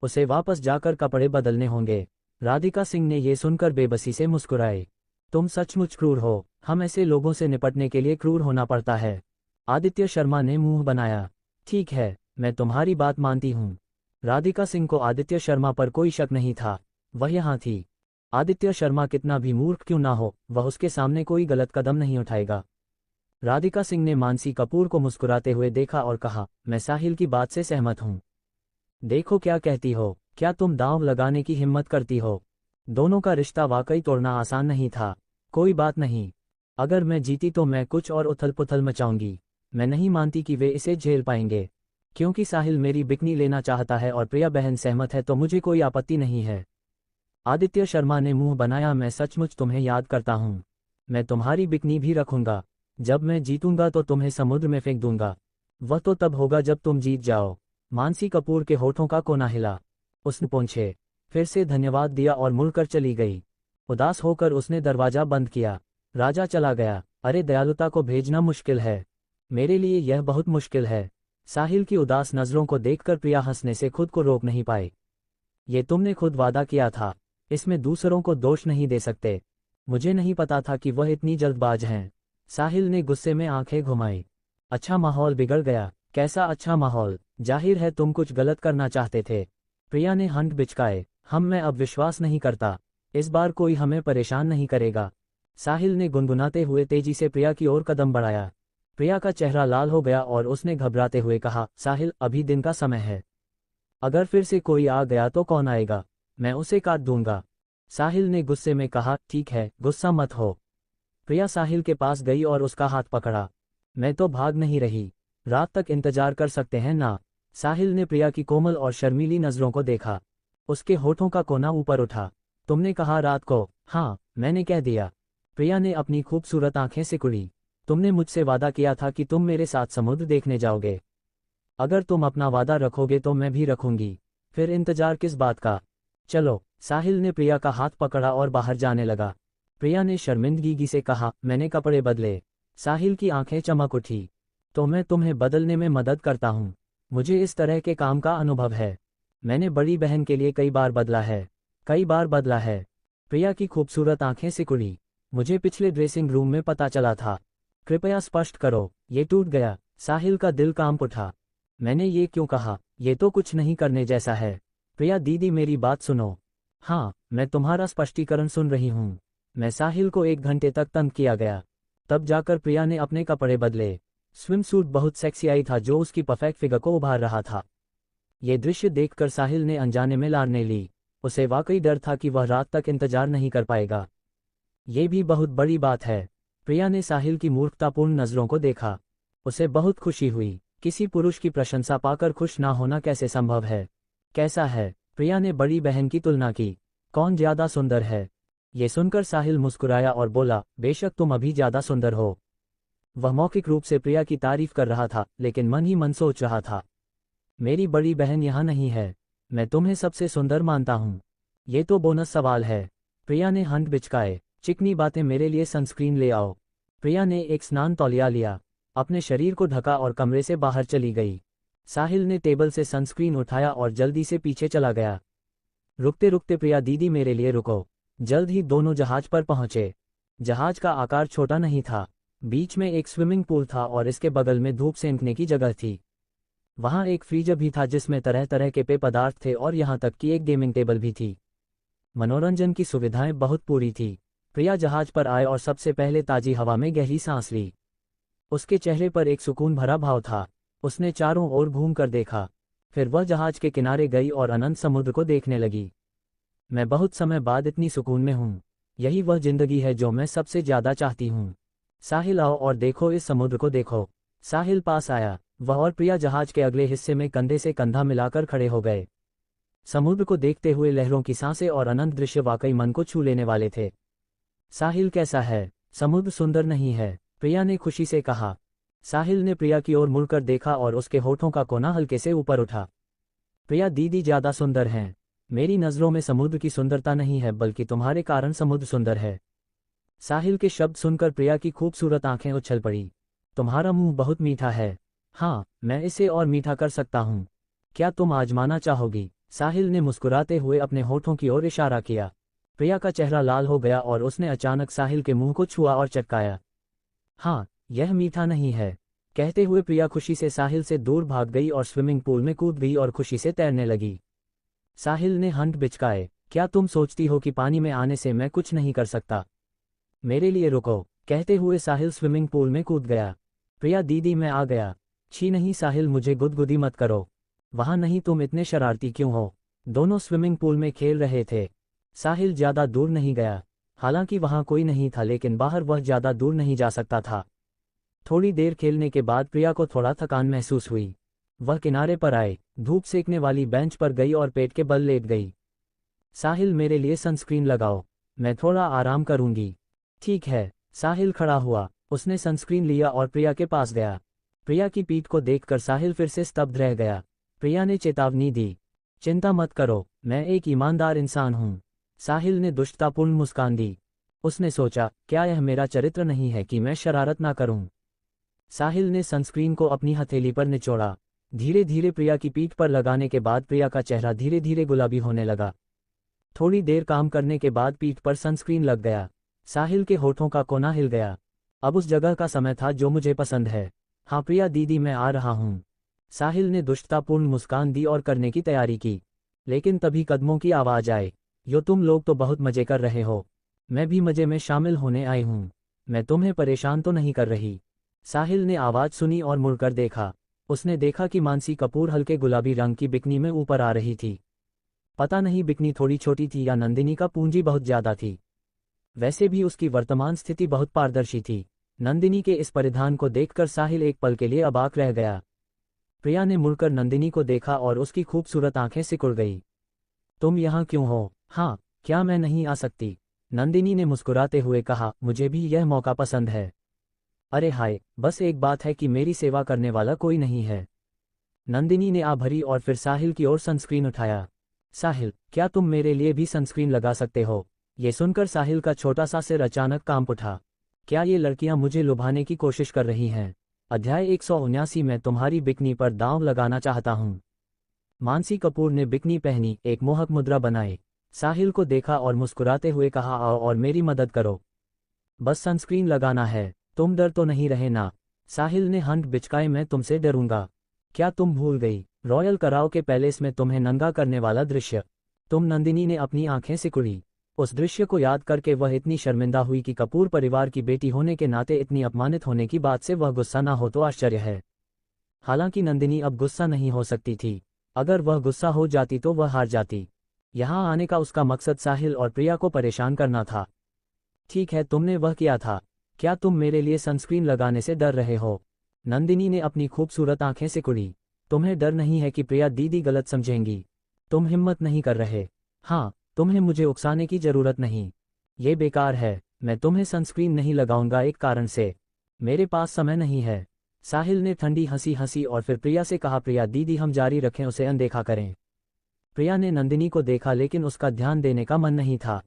उसे वापस जाकर कपड़े बदलने होंगे। राधिका सिंह ने यह सुनकर बेबसी से मुस्कुराए। तुम सचमुच क्रूर हो। हम ऐसे लोगों से निपटने के लिए क्रूर होना पड़ता है। आदित्य शर्मा ने मुंह बनाया। ठीक है, मैं तुम्हारी बात मानती हूँ। राधिका सिंह को आदित्य शर्मा पर कोई शक नहीं था। वह यहाँ थी। आदित्य शर्मा कितना भी मूर्ख क्यों ना हो, वह उसके सामने कोई गलत कदम नहीं उठाएगा। राधिका सिंह ने मानसी कपूर को मुस्कुराते हुए देखा और कहा, मैं साहिल की बात से सहमत हूँ। देखो क्या कहती हो, क्या तुम दांव लगाने की हिम्मत करती हो? दोनों का रिश्ता वाकई तोड़ना आसान नहीं था। कोई बात नहीं, अगर मैं जीती तो मैं कुछ और उथल पुथल मचाऊंगी। मैं नहीं मानती कि वे इसे झेल पाएंगे। क्योंकि साहिल मेरी बिकनी लेना चाहता है और प्रिया बहन सहमत है तो मुझे कोई आपत्ति नहीं है। आदित्य शर्मा ने मुंह बनाया, मैं सचमुच तुम्हें याद करता हूँ। मैं तुम्हारी बिकनी भी रखूंगा। जब मैं जीतूंगा तो तुम्हें समुद्र में फेंक दूंगा। वह तो तब होगा जब तुम जीत जाओ। मानसी कपूर के होठों का कोना हिला। उसने पूछे, फिर से धन्यवाद दिया और मुड़कर चली गई। उदास होकर उसने दरवाजा बंद किया। राजा चला गया। अरे दयालुता को भेजना मुश्किल है। मेरे लिए यह बहुत मुश्किल है। साहिल की उदास नजरों को देखकर प्रिया हंसने से खुद को रोक नहीं पाई। ये तुमने खुद वादा किया था। इसमें दूसरों को दोष नहीं दे सकते। मुझे नहीं पता था कि वह इतनी जल्दबाज हैं। साहिल ने गुस्से में आंखें घुमाई। अच्छा माहौल बिगड़ गया। कैसा अच्छा माहौल? जाहिर है तुम कुछ गलत करना चाहते थे। प्रिया ने हंट बिचकाए। मैं अब विश्वास नहीं करता। इस बार कोई हमें परेशान नहीं करेगा। साहिल ने गुनगुनाते हुए तेजी से प्रिया की ओर कदम बढ़ाया। प्रिया का चेहरा लाल हो गया और उसने घबराते हुए कहा, साहिल अभी दिन का समय है। अगर फिर से कोई आ गया तो कौन आएगा? मैं उसे काट दूंगा। साहिल ने गुस्से में कहा, ठीक है, गुस्सा मत हो। प्रिया साहिल के पास गई और उसका हाथ पकड़ा। मैं तो भाग नहीं रही। रात तक इंतजार कर सकते हैं ना? साहिल ने प्रिया की कोमल और शर्मीली नजरों को देखा। उसके होठों का कोना ऊपर उठा। तुमने कहा रात को? हाँ, मैंने कह दिया। प्रिया ने अपनी खूबसूरत आंखें सिकुड़ी। तुमने मुझसे वादा किया था कि तुम मेरे साथ समुद्र देखने जाओगे। अगर तुम अपना वादा रखोगे तो मैं भी रखूंगी। फिर इंतजार किस बात का? चलो। साहिल ने प्रिया का हाथ पकड़ा और बाहर जाने लगा। प्रिया ने शर्मिंदगी से कहा, मैंने कपड़े बदले। साहिल की आंखें चमक उठी। तो मैं तुम्हें बदलने में मदद करता हूँ। मुझे इस तरह के काम का अनुभव है। मैंने बड़ी बहन के लिए कई बार बदला है। कई बार बदला है। प्रिया की खूबसूरत आंखें सिकुड़ी। मुझे पिछले ड्रेसिंग रूम में पता चला था। कृपया स्पष्ट करो। ये टूट गया। साहिल का दिल कांप उठा। मैंने ये क्यों कहा? ये तो कुछ नहीं करने जैसा है। प्रिया दीदी मेरी बात सुनो। हाँ, मैं तुम्हारा स्पष्टीकरण सुन रही हूँ। मैं साहिल को 1 घंटे तक तंग किया गया। तब जाकर प्रिया ने अपने कपड़े बदले। स्विम सूट बहुत सेक्सी आई था जो उसकी परफेक्ट फिगर को उभार रहा था। ये दृश्य देखकर साहिल ने अनजाने में लारने ली। उसे वाकई डर था कि वह रात तक इंतजार नहीं कर पाएगा। ये भी बहुत बड़ी बात है। प्रिया ने साहिल की मूर्खतापूर्ण नजरों को देखा। उसे बहुत खुशी हुई। किसी पुरुष की प्रशंसा पाकर खुश ना होना कैसे संभव है? कैसा है? प्रिया ने बड़ी बहन की तुलना की। कौन ज्यादा सुंदर है? ये सुनकर साहिल मुस्कुराया और बोला, बेशक तुम अभी ज्यादा सुंदर हो। वह मौखिक रूप से प्रिया की तारीफ कर रहा था, लेकिन मन ही मन सोच रहा था, मेरी बड़ी बहन यहाँ नहीं है। मैं तुम्हें सबसे सुंदर मानता हूँ। ये तो बोनस सवाल है। प्रिया ने हंट बिचकाए। चिकनी बातें, मेरे लिए सनस्क्रीन ले आओ। प्रिया ने एक स्नान तौलिया लिया, अपने शरीर को ढका और कमरे से बाहर चली गई। साहिल ने टेबल से सनस्क्रीन उठाया और जल्दी से पीछे चला गया। रुकते रुकते प्रिया दीदी मेरे लिए रुको। जल्द ही दोनों जहाज पर पहुंचे। जहाज का आकार छोटा नहीं था। बीच में एक स्विमिंग पूल था और इसके बगल में धूप सेंकने की जगह थी। वहां एक फ्रीजर भी था जिसमें तरह तरह के पेय पदार्थ थे और यहां तक कि एक गेमिंग टेबल भी थी। मनोरंजन की सुविधाएं बहुत पूरी थी। प्रिया जहाज पर आए और सबसे पहले ताजी हवा में गहरी सांस ली। उसके चेहरे पर एक सुकून भरा भाव था। उसने चारों ओर घूम कर देखा, फिर वह जहाज के किनारे गई और अनंत समुद्र को देखने लगी। मैं बहुत समय बाद इतनी सुकून में हूँ। यही वह जिंदगी है जो मैं सबसे ज्यादा चाहती हूँ। साहिल आओ और देखो, इस समुद्र को देखो। साहिल पास आया। वह और प्रिया जहाज के अगले हिस्से में कंधे से कंधा मिलाकर खड़े हो गए। समुद्र को देखते हुए लहरों की सांसें और अनंत दृश्य वाकई मन को छू लेने वाले थे। साहिल कैसा है? समुद्र सुंदर नहीं है? प्रिया ने खुशी से कहा। साहिल ने प्रिया की ओर मुड़कर देखा और उसके होठों का कोना हल्के से ऊपर उठा। प्रिया दीदी ज्यादा सुंदर हैं। मेरी नजरों में समुद्र की सुंदरता नहीं है, बल्कि तुम्हारे कारण समुद्र सुंदर है। साहिल के शब्द सुनकर प्रिया की खूबसूरत आंखें उछल पड़ी। तुम्हारा मुंह बहुत मीठा है। हाँ, मैं इसे और मीठा कर सकता हूँ। क्या तुम आजमाना चाहोगी? साहिल ने मुस्कुराते हुए अपने होठों की ओर इशारा किया। प्रिया का चेहरा लाल हो गया और उसने अचानक साहिल के मुंह को छुआ और चटकाया। हाँ, यह मीठा नहीं है। कहते हुए प्रिया खुशी से साहिल से दूर भाग गई और स्विमिंग पूल में कूद गई और खुशी से तैरने लगी। साहिल ने हंट बिचकाए। क्या तुम सोचती हो कि पानी में आने से मैं कुछ नहीं कर सकता? मेरे लिए रुको। कहते हुए साहिल स्विमिंग पूल में कूद गया। प्रिया दीदी मैं आ गया। छी नहीं साहिल, मुझे गुदगुदी मत करो। वहां नहीं, तुम इतने शरारती क्यों हो? दोनों स्विमिंग पूल में खेल रहे थे। साहिल ज्यादा दूर नहीं गया। हालांकि वहां कोई नहीं था, लेकिन बाहर वह ज्यादा दूर नहीं जा सकता था। थोड़ी देर खेलने के बाद प्रिया को थोड़ा थकान महसूस हुई। वह किनारे पर आए, धूप सेकने वाली बेंच पर गई और पेट के बल लेट गई। साहिल मेरे लिए सनस्क्रीन लगाओ, मैं थोड़ा आराम करूंगी। ठीक है। साहिल खड़ा हुआ। उसने सनस्क्रीन लिया और प्रिया के पास गया। प्रिया की पीठ को देखकर साहिल फिर से स्तब्ध रह गया। प्रिया ने चेतावनी दी। चिंता मत करो, मैं एक ईमानदार इंसान हूँ। साहिल ने दुष्टतापूर्ण मुस्कान दी। उसने सोचा, क्या यह मेरा चरित्र नहीं है कि मैं शरारत ना करूं? साहिल ने सनस्क्रीन को अपनी हथेली पर निचोड़ा। धीरे धीरे प्रिया की पीठ पर लगाने के बाद प्रिया का चेहरा धीरे धीरे गुलाबी होने लगा। थोड़ी देर काम करने के बाद पीठ पर सनस्क्रीन लग गया। साहिल के होठों का कोना हिल गया। अब उस जगह का समय था जो मुझे पसंद है। हाँ प्रिया दीदी, मैं आ रहा हूँ। साहिल ने दुष्टतापूर्ण मुस्कान दी और करने की तैयारी की। लेकिन तभी कदमों की आवाज आई। यो तुम लोग तो बहुत मजे कर रहे हो। मैं भी मजे में शामिल होने आई हूँ। मैं तुम्हें परेशान तो नहीं कर रही? साहिल ने आवाज सुनी और मुड़कर देखा। उसने देखा कि मानसी कपूर हल्के गुलाबी रंग की बिकनी में ऊपर आ रही थी। पता नहीं बिकनी थोड़ी छोटी थी या नंदिनी का पूंजी बहुत ज्यादा थी। वैसे भी उसकी वर्तमान स्थिति बहुत पारदर्शी थी। नंदिनी के इस परिधान को देखकर साहिल एक पल के लिए अबाक रह गया। प्रिया ने मुड़कर नंदिनी को देखा और उसकी खूबसूरत आंखें सिकुड़ गई। तुम यहाँ क्यों हो? हाँ, क्या मैं नहीं आ सकती? नंदिनी ने मुस्कुराते हुए कहा, मुझे भी यह मौका पसंद है। अरे हाय, बस एक बात है कि मेरी सेवा करने वाला कोई नहीं है। नंदिनी ने आ भरी और फिर साहिल की ओर सनस्क्रीन उठाया। साहिल, क्या तुम मेरे लिए भी सनस्क्रीन लगा सकते हो? ये सुनकर साहिल का छोटा सा सिर अचानक कांप उठा। क्या ये लड़कियां मुझे लुभाने की कोशिश कर रही हैं? अध्याय 179 में तुम्हारी बिकनी पर दांव लगाना चाहता हूँ। मानसी कपूर ने बिकनी पहनी, एक मोहक मुद्रा बनाई। साहिल को देखा और मुस्कुराते हुए कहा, आओ और मेरी मदद करो। बस सनस्क्रीन लगाना है, तुम डर तो नहीं रहे ना? साहिल ने हंट बिचकाए, मैं तुमसे डरूंगा? क्या तुम भूल गई रॉयल कराओ के पैलेस में तुम्हें नंगा करने वाला दृश्य? तुम? नंदिनी ने अपनी आंखें सिकुड़ी। उस दृश्य को याद करके वह इतनी शर्मिंदा हुई कि कपूर परिवार की बेटी होने के नाते इतनी अपमानित होने की बात से वह गुस्सा ना हो तो आश्चर्य है। हालांकि नंदिनी अब गुस्सा नहीं हो सकती थी। अगर वह गुस्सा हो जाती तो वह हार जाती। यहाँ आने का उसका मकसद साहिल और प्रिया को परेशान करना था। ठीक है, तुमने वह किया था। क्या तुम मेरे लिए सनस्क्रीन लगाने से डर रहे हो? नंदिनी ने अपनी खूबसूरत आंखें सिकुड़ी। तुम्हें डर नहीं है कि प्रिया दीदी गलत समझेंगी? तुम हिम्मत नहीं कर रहे? हाँ, तुम्हें मुझे उकसाने की जरूरत नहीं। ये बेकार है। मैं तुम्हें सनस्क्रीन नहीं लगाऊंगा एक कारण से। मेरे पास समय नहीं है। साहिल ने ठंडी हंसी हंसी और फिर प्रिया से कहा, प्रिया दीदी हम जारी रखें, उसे अनदेखा करें। प्रिया ने नंदिनी को देखा लेकिन उसका ध्यान देने का मन नहीं था।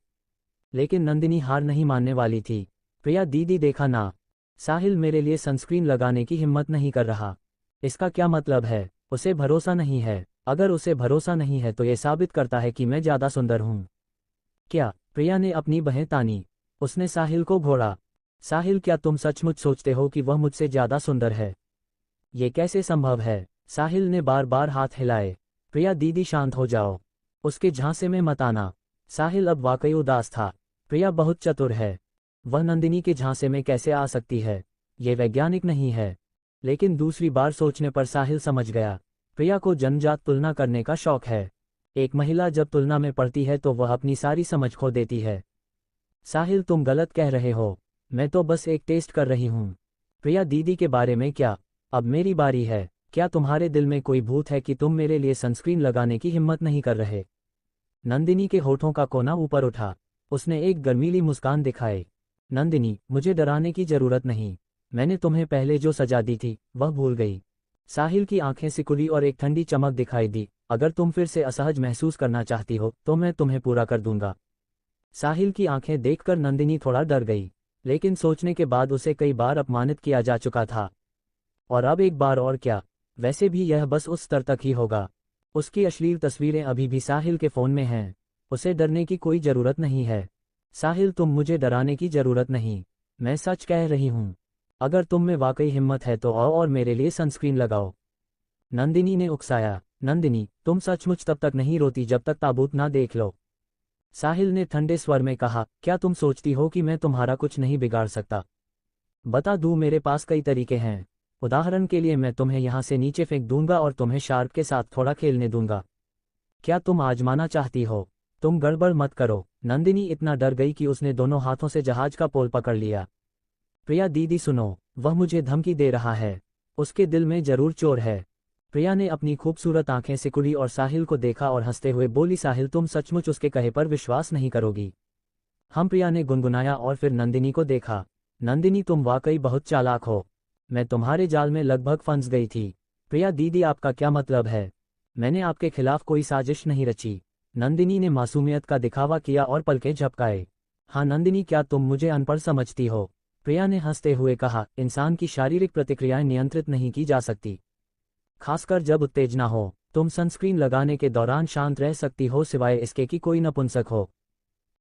लेकिन नंदिनी हार नहीं मानने वाली थी। प्रिया दीदी देखा ना, साहिल मेरे लिए सनस्क्रीन लगाने की हिम्मत नहीं कर रहा। इसका क्या मतलब है? उसे भरोसा नहीं है। अगर उसे भरोसा नहीं है तो ये साबित करता है कि मैं ज्यादा सुंदर हूँ। क्या? प्रिया ने अपनी बाहें तानी। उसने साहिल को घोड़ा। साहिल, क्या तुम सचमुच सोचते हो कि वह मुझसे ज्यादा सुंदर है? ये कैसे संभव है? साहिल ने बार बार हाथ हिलाए। प्रिया दीदी शांत हो जाओ, उसके झांसे में मत आना। साहिल अब वाकई उदास था। प्रिया बहुत चतुर है। वह नंदिनी के झांसे में कैसे आ सकती है? ये वैज्ञानिक नहीं है। लेकिन दूसरी बार सोचने पर साहिल समझ गया, प्रिया को जन्मजात तुलना करने का शौक है। एक महिला जब तुलना में पड़ती है तो वह अपनी सारी समझ खो देती है। साहिल, तुम गलत कह रहे हो। मैं तो बस एक टेस्ट कर रही हूँ। प्रिया दीदी के बारे में क्या? अब मेरी बारी है। क्या तुम्हारे दिल में कोई भूत है कि तुम मेरे लिए सनस्क्रीन लगाने की हिम्मत नहीं कर रहे? नंदिनी के होठों का कोना ऊपर उठा। उसने एक गर्मीली मुस्कान दिखाई। नंदिनी, मुझे डराने की जरूरत नहीं। मैंने तुम्हें पहले जो सजा दी थी वह भूल गई। साहिल की आंखें सिकुड़ी और एक ठंडी चमक दिखाई दी। अगर तुम फिर से असहज महसूस करना चाहती हो तो मैं तुम्हें पूरा कर दूंगा। साहिल की आंखें देखकर नंदिनी थोड़ा डर गई, लेकिन सोचने के बाद उसे कई बार अपमानित किया जा चुका था। और अब एक बार और क्या? वैसे भी यह बस उस स्तर तक ही होगा। उसकी अश्लील तस्वीरें अभी भी साहिल के फ़ोन में हैं। उसे डरने की कोई ज़रूरत नहीं है। साहिल, तुम मुझे डराने की ज़रूरत नहीं। मैं सच कह रही हूँ। अगर तुम में वाकई हिम्मत है तो आओ और मेरे लिए सनस्क्रीन लगाओ। नंदिनी ने उकसाया। नंदिनी, तुम सचमुच तब तक नहीं रोती जब तक ताबूत ना देख लो। साहिल ने ठंडे स्वर में कहा, क्या तुम सोचती हो कि मैं तुम्हारा कुछ नहीं बिगाड़ सकता? बता दूं, मेरे पास कई तरीके हैं। उदाहरण के लिए मैं तुम्हें यहाँ से नीचे फेंक दूंगा और तुम्हें शार्क के साथ थोड़ा खेलने दूंगा। क्या तुम आजमाना चाहती हो? तुम गड़बड़ मत करो। नंदिनी इतना डर गई कि उसने दोनों हाथों से जहाज का पोल पकड़ लिया। प्रिया दीदी सुनो, वह मुझे धमकी दे रहा है। उसके दिल में जरूर चोर है। प्रिया ने अपनी खूबसूरत आंखें सिकुड़ी और साहिल को देखा और हंसते हुए बोली, साहिल, तुम सचमुच उसके कहे पर विश्वास नहीं करोगी। हम प्रिया ने गुनगुनाया और फिर नंदिनी को देखा। नंदिनी, तुम वाकई बहुत चालाक हो। मैं तुम्हारे जाल में लगभग फंस गई थी। प्रिया दीदी, आपका क्या मतलब है? मैंने आपके खिलाफ कोई साजिश नहीं रची। नंदिनी ने मासूमियत का दिखावा किया और पलकें झपकाए। हाँ नंदिनी, क्या तुम मुझे अनपढ़ समझती हो? प्रिया ने हंसते हुए कहा, इंसान की शारीरिक प्रतिक्रियाएं नियंत्रित नहीं की जा सकती, खासकर जब उत्तेजना हो। तुम सनस्क्रीन लगाने के दौरान शांत रह सकती हो सिवाय इसके कि कोई नपुंसक हो।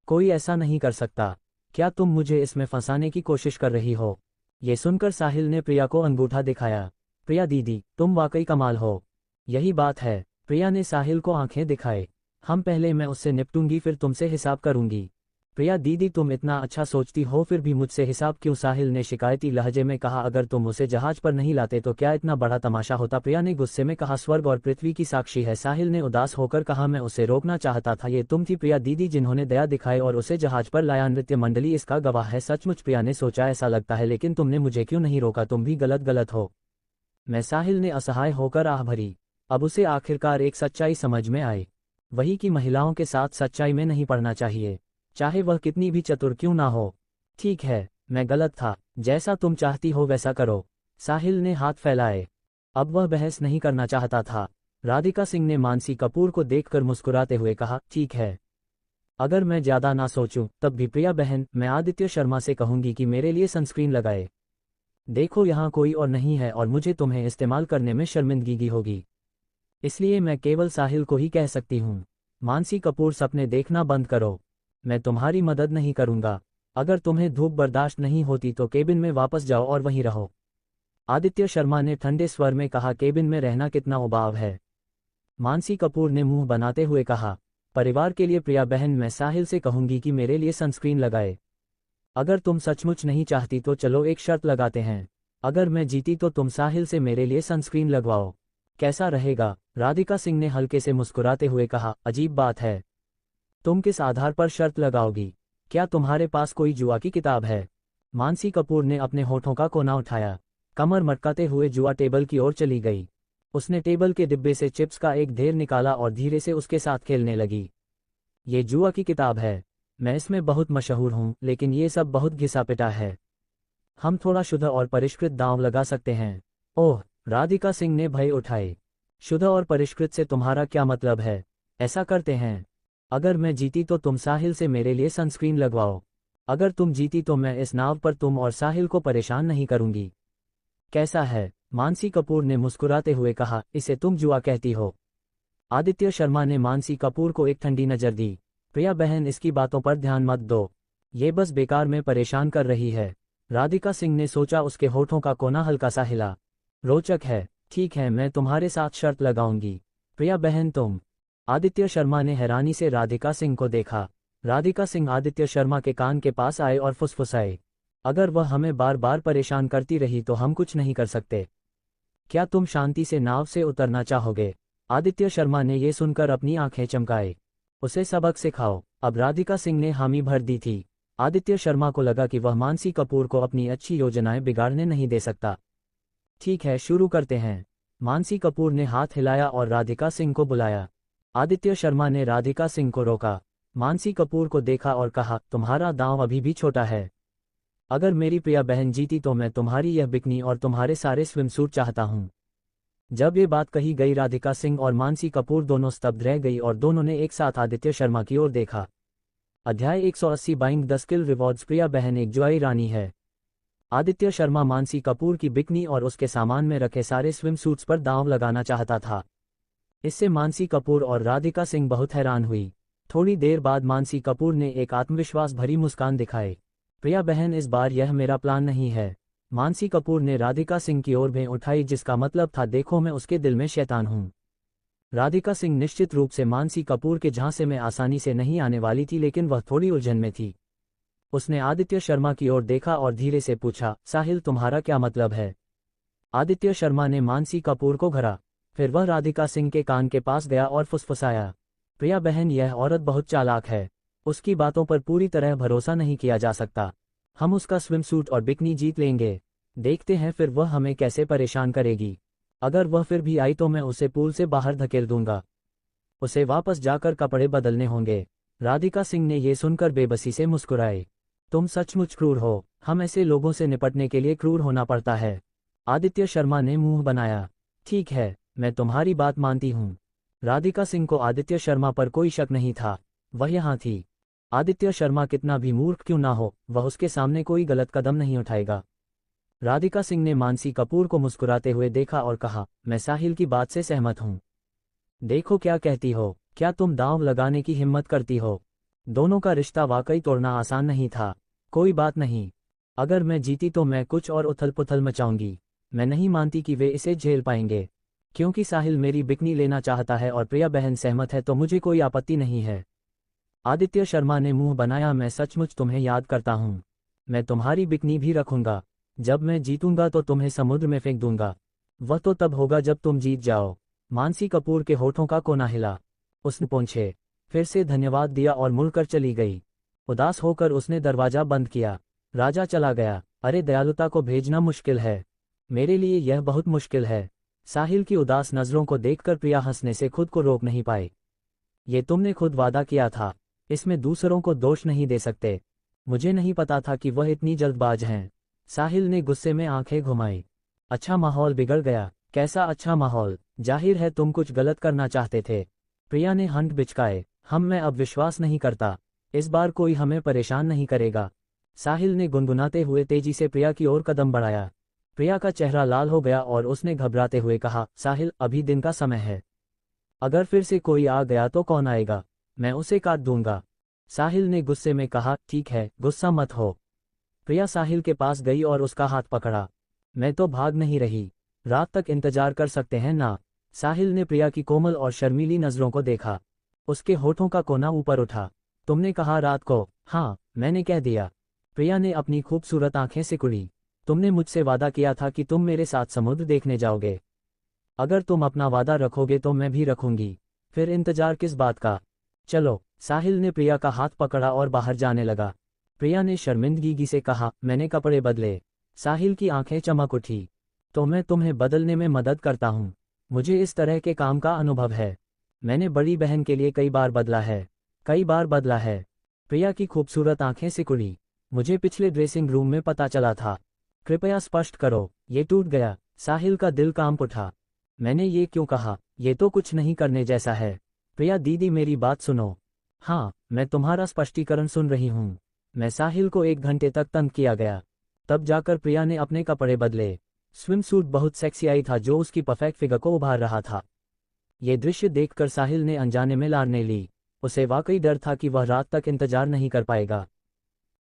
कोई ऐसा नहीं कर सकता। क्या तुम मुझे इसमें फंसाने की कोशिश कर रही हो? ये सुनकर साहिल ने प्रिया को अंगूठा दिखाया। प्रिया दीदी, तुम वाकई कमाल हो। यही बात है। प्रिया ने साहिल को आंखें दिखाए। हम पहले मैं उससे निपटूंगी फिर तुमसे हिसाब करूंगी। प्रिया दीदी, तुम इतना अच्छा सोचती हो फिर भी मुझसे हिसाब क्यों? साहिल ने शिकायती लहजे में कहा, अगर तुम उसे जहाज पर नहीं लाते तो क्या इतना बड़ा तमाशा होता? प्रिया ने गुस्से में कहा, स्वर्ग और पृथ्वी की साक्षी है। साहिल ने उदास होकर कहा, मैं उसे रोकना चाहता था। ये तुम थी प्रिया दीदी जिन्होंने दया दिखाई और उसे जहाज पर लाया। नृत्य मंडली इसका गवाह है। सचमुच? प्रिया ने सोचा, ऐसा लगता है, लेकिन तुमने मुझे क्यों नहीं रोका? तुम भी गलत हो। मैं, साहिल ने असहाय होकर आह भरी। अब उसे आखिरकार एक सच्चाई समझ में आई, वही कि महिलाओं के साथ सच्चाई में नहीं पड़ना चाहिए, चाहे वह कितनी भी चतुर क्यों ना हो। ठीक है, मैं गलत था। जैसा तुम चाहती हो वैसा करो। साहिल ने हाथ फैलाए। अब वह बहस नहीं करना चाहता था। राधिका सिंह ने मानसी कपूर को देखकर मुस्कुराते हुए कहा, ठीक है, अगर मैं ज्यादा ना सोचूं तब भी प्रिया बहन, मैं आदित्य शर्मा से कहूंगी कि मेरे लिए सनस्क्रीन लगाए। देखो, यहाँ कोई और नहीं है और मुझे तुम्हें इस्तेमाल करने में शर्मिंदगी होगी, इसलिए मैं केवल साहिल को ही कह सकती हूँ। मानसी कपूर, सपने देखना बंद करो। मैं तुम्हारी मदद नहीं करूंगा। अगर तुम्हें धूप बर्दाश्त नहीं होती तो केबिन में वापस जाओ और वहीं रहो। आदित्य शर्मा ने ठंडे स्वर में कहा, केबिन में रहना कितना उबाऊ है। मानसी कपूर ने मुंह बनाते हुए कहा, परिवार के लिए प्रिया बहन, मैं साहिल से कहूंगी कि मेरे लिए सनस्क्रीन लगाए। अगर तुम सचमुच नहीं चाहती तो चलो एक शर्त लगाते हैं। अगर मैं जीती तो तुम साहिल से मेरे लिए सनस्क्रीन लगवाओ। कैसा रहेगा? राधिका सिंह ने हल्के से मुस्कुराते हुए कहा, अजीब बात है। तुम किस आधार पर शर्त लगाओगी? क्या तुम्हारे पास कोई जुआ की किताब है? मानसी कपूर ने अपने होठों का कोना उठाया। कमर मटकाते हुए जुआ टेबल की ओर चली गई। उसने टेबल के डिब्बे से चिप्स का एक ढेर निकाला और धीरे से उसके साथ खेलने लगी। ये जुआ की किताब है। मैं इसमें बहुत मशहूर हूँ, लेकिन ये सब बहुत घिसा पिटा है। हम थोड़ा शुद्ध और परिष्कृत दांव लगा सकते हैं। ओह, राधिका सिंह ने भय उठाए। शुद्ध और परिष्कृत से तुम्हारा क्या मतलब है? ऐसा करते हैं, अगर मैं जीती तो तुम साहिल से मेरे लिए सनस्क्रीन लगवाओ। अगर तुम जीती तो मैं इस नाव पर तुम और साहिल को परेशान नहीं करूंगी। कैसा है? मानसी कपूर ने मुस्कुराते हुए कहा, इसे तुम जुआ कहती हो? आदित्य शर्मा ने मानसी कपूर को एक ठंडी नजर दी। प्रिया बहन, इसकी बातों पर ध्यान मत दो, ये बस बेकार में परेशान कर रही है। राधिका सिंह ने सोचा, उसके होठों का कोना हल्का सा हिला। रोचक है। ठीक है, मैं तुम्हारे साथ शर्त लगाऊंगी। प्रिया बहन, तुम आदित्य शर्मा ने हैरानी से राधिका सिंह को देखा। राधिका सिंह आदित्य शर्मा के कान के पास आए और फुसफुसाए, अगर वह हमें बार बार परेशान करती रही तो हम कुछ नहीं कर सकते। क्या तुम शांति से नाव से उतरना चाहोगे? आदित्य शर्मा ने ये सुनकर अपनी आंखें चमकाए। उसे सबक सिखाओ। अब राधिका सिंह ने हामी भर दी थी। आदित्य शर्मा को लगा कि वह मानसी कपूर को अपनी अच्छी योजनाएं बिगाड़ने नहीं दे सकता। ठीक है, शुरू करते हैं। मानसी कपूर ने हाथ हिलाया और राधिका सिंह को बुलाया। आदित्य शर्मा ने राधिका सिंह को रोका। मानसी कपूर को देखा और कहा, तुम्हारा दांव अभी भी छोटा है। अगर मेरी प्रिया बहन जीती तो मैं तुम्हारी यह बिकनी और तुम्हारे सारे स्विमसूट चाहता हूं। जब ये बात कही गई, राधिका सिंह और मानसी कपूर दोनों स्तब्ध रह गई और दोनों ने एक साथ आदित्य शर्मा की ओर देखा। अध्याय 180 बाइंग द स्किल रिवॉर्ड्स। प्रिया बहन एक जुआई रानी है। आदित्य शर्मा मानसी कपूर की बिकनी और उसके सामान में रखे सारे स्विमसूट्स पर दांव लगाना चाहता था। इससे मानसी कपूर और राधिका सिंह बहुत हैरान हुई। थोड़ी देर बाद मानसी कपूर ने एक आत्मविश्वास भरी मुस्कान दिखाई। प्रिया बहन, इस बार यह मेरा प्लान नहीं है। मानसी कपूर ने राधिका सिंह की ओर भें उठाई, जिसका मतलब था, देखो मैं उसके दिल में शैतान हूं। राधिका सिंह निश्चित रूप से मानसी कपूर के झांसे में आसानी से नहीं आने वाली थी, लेकिन वह थोड़ी उलझन में थी। उसने आदित्य शर्मा की ओर देखा और धीरे से पूछा, साहिल तुम्हारा क्या मतलब है? आदित्य शर्मा ने मानसी कपूर को घरा। फिर वह राधिका सिंह के कान के पास गया और फुसफुसाया, प्रिया बहन, यह औरत बहुत चालाक है। उसकी बातों पर पूरी तरह भरोसा नहीं किया जा सकता। हम उसका स्विमसूट और बिकनी जीत लेंगे। देखते हैं फिर वह हमें कैसे परेशान करेगी। अगर वह फिर भी आई तो मैं उसे पूल से बाहर धकेल दूंगा। उसे वापस जाकर कपड़े बदलने होंगे। राधिका सिंह ने यह सुनकर बेबसी से मुस्कुराए। तुम सचमुच क्रूर हो। हम ऐसे लोगों से निपटने के लिए क्रूर होना पड़ता है। आदित्य शर्मा ने मुंह बनाया। ठीक है, मैं तुम्हारी बात मानती हूं। राधिका सिंह को आदित्य शर्मा पर कोई शक नहीं था। वह यहाँ थी। आदित्य शर्मा कितना भी मूर्ख क्यों ना हो, वह उसके सामने कोई गलत कदम नहीं उठाएगा। राधिका सिंह ने मानसी कपूर को मुस्कुराते हुए देखा और कहा, मैं साहिल की बात से सहमत हूं। देखो क्या कहती हो। क्या तुम दांव लगाने की हिम्मत करती हो? दोनों का रिश्ता वाकई तोड़ना आसान नहीं था। कोई बात नहीं। अगर मैं जीती तो मैं कुछ और उथल पुथल मचाऊंगी। मैं नहीं मानती कि वे इसे झेल पाएंगे। क्योंकि साहिल मेरी बिकनी लेना चाहता है और प्रिया बहन सहमत है तो मुझे कोई आपत्ति नहीं है। आदित्य शर्मा ने मुंह बनाया, मैं सचमुच तुम्हें याद करता हूं। मैं तुम्हारी बिकनी भी रखूंगा। जब मैं जीतूंगा तो तुम्हें समुद्र में फेंक दूंगा। वह तो तब होगा जब तुम जीत जाओ। मानसी कपूर के होठों का कोना हिला। उसने पूछे, फिर से धन्यवाद दिया और मुड़कर चली गई। उदास होकर उसने दरवाजा बंद किया। राजा चला गया। अरे दयालुता को भेजना मुश्किल है। मेरे लिए यह बहुत मुश्किल है। साहिल की उदास नजरों को देखकर प्रिया हंसने से खुद को रोक नहीं पाई। ये तुमने खुद वादा किया था। इसमें दूसरों को दोष नहीं दे सकते। मुझे नहीं पता था कि वह इतनी जल्दबाज हैं। साहिल ने गुस्से में आंखें घुमाई। अच्छा माहौल बिगड़ गया। कैसा अच्छा माहौल? जाहिर है तुम कुछ गलत करना चाहते थे। प्रिया ने हंट बिचकाए। मैं अब विश्वास नहीं करता। इस बार कोई हमें परेशान नहीं करेगा। साहिल ने गुनगुनाते हुए तेजी से प्रिया की ओर कदम बढ़ाया। प्रिया का चेहरा लाल हो गया और उसने घबराते हुए कहा, साहिल अभी दिन का समय है। अगर फिर से कोई आ गया तो कौन आएगा? मैं उसे काट दूंगा। साहिल ने गुस्से में कहा, ठीक है, गुस्सा मत हो। प्रिया साहिल के पास गई और उसका हाथ पकड़ा। मैं तो भाग नहीं रही। रात तक इंतजार कर सकते हैं ना? साहिल ने प्रिया की कोमल और शर्मीली नजरों को देखा। उसके होठों का कोना ऊपर उठा। तुमने कहा रात को? हाँ, मैंने कह दिया। प्रिया ने अपनी खूबसूरत आंखें सिकुड़ी। तुमने मुझसे वादा किया था कि तुम मेरे साथ समुद्र देखने जाओगे। अगर तुम अपना वादा रखोगे तो मैं भी रखूंगी। फिर इंतजार किस बात का? चलो। साहिल ने प्रिया का हाथ पकड़ा और बाहर जाने लगा। प्रिया ने शर्मिंदगी से कहा, मैंने कपड़े बदले। साहिल की आंखें चमक उठी। तो मैं तुम्हें बदलने में मदद करता हूं। मुझे इस तरह के काम का अनुभव है। मैंने बड़ी बहन के लिए कई बार बदला है। कई बार बदला है। प्रिया की खूबसूरत आंखें सिकुड़ी। मुझे पिछले ड्रेसिंग रूम में पता चला था। कृपया स्पष्ट करो। ये टूट गया। साहिल का दिल कांप उठा। मैंने ये क्यों कहा? ये तो कुछ नहीं करने जैसा है। प्रिया दीदी मेरी बात सुनो। हाँ, मैं तुम्हारा स्पष्टीकरण सुन रही हूँ। मैं साहिल को 1 घंटे तक तंग किया गया। तब जाकर प्रिया ने अपने कपड़े बदले। स्विमसूट बहुत सेक्सी आई था जो उसकी परफेक्ट फिगर को उभार रहा था। ये दृश्य देखकर साहिल ने अनजाने में लारने ली। उसे वाकई डर था कि वह रात तक इंतजार नहीं कर पाएगा।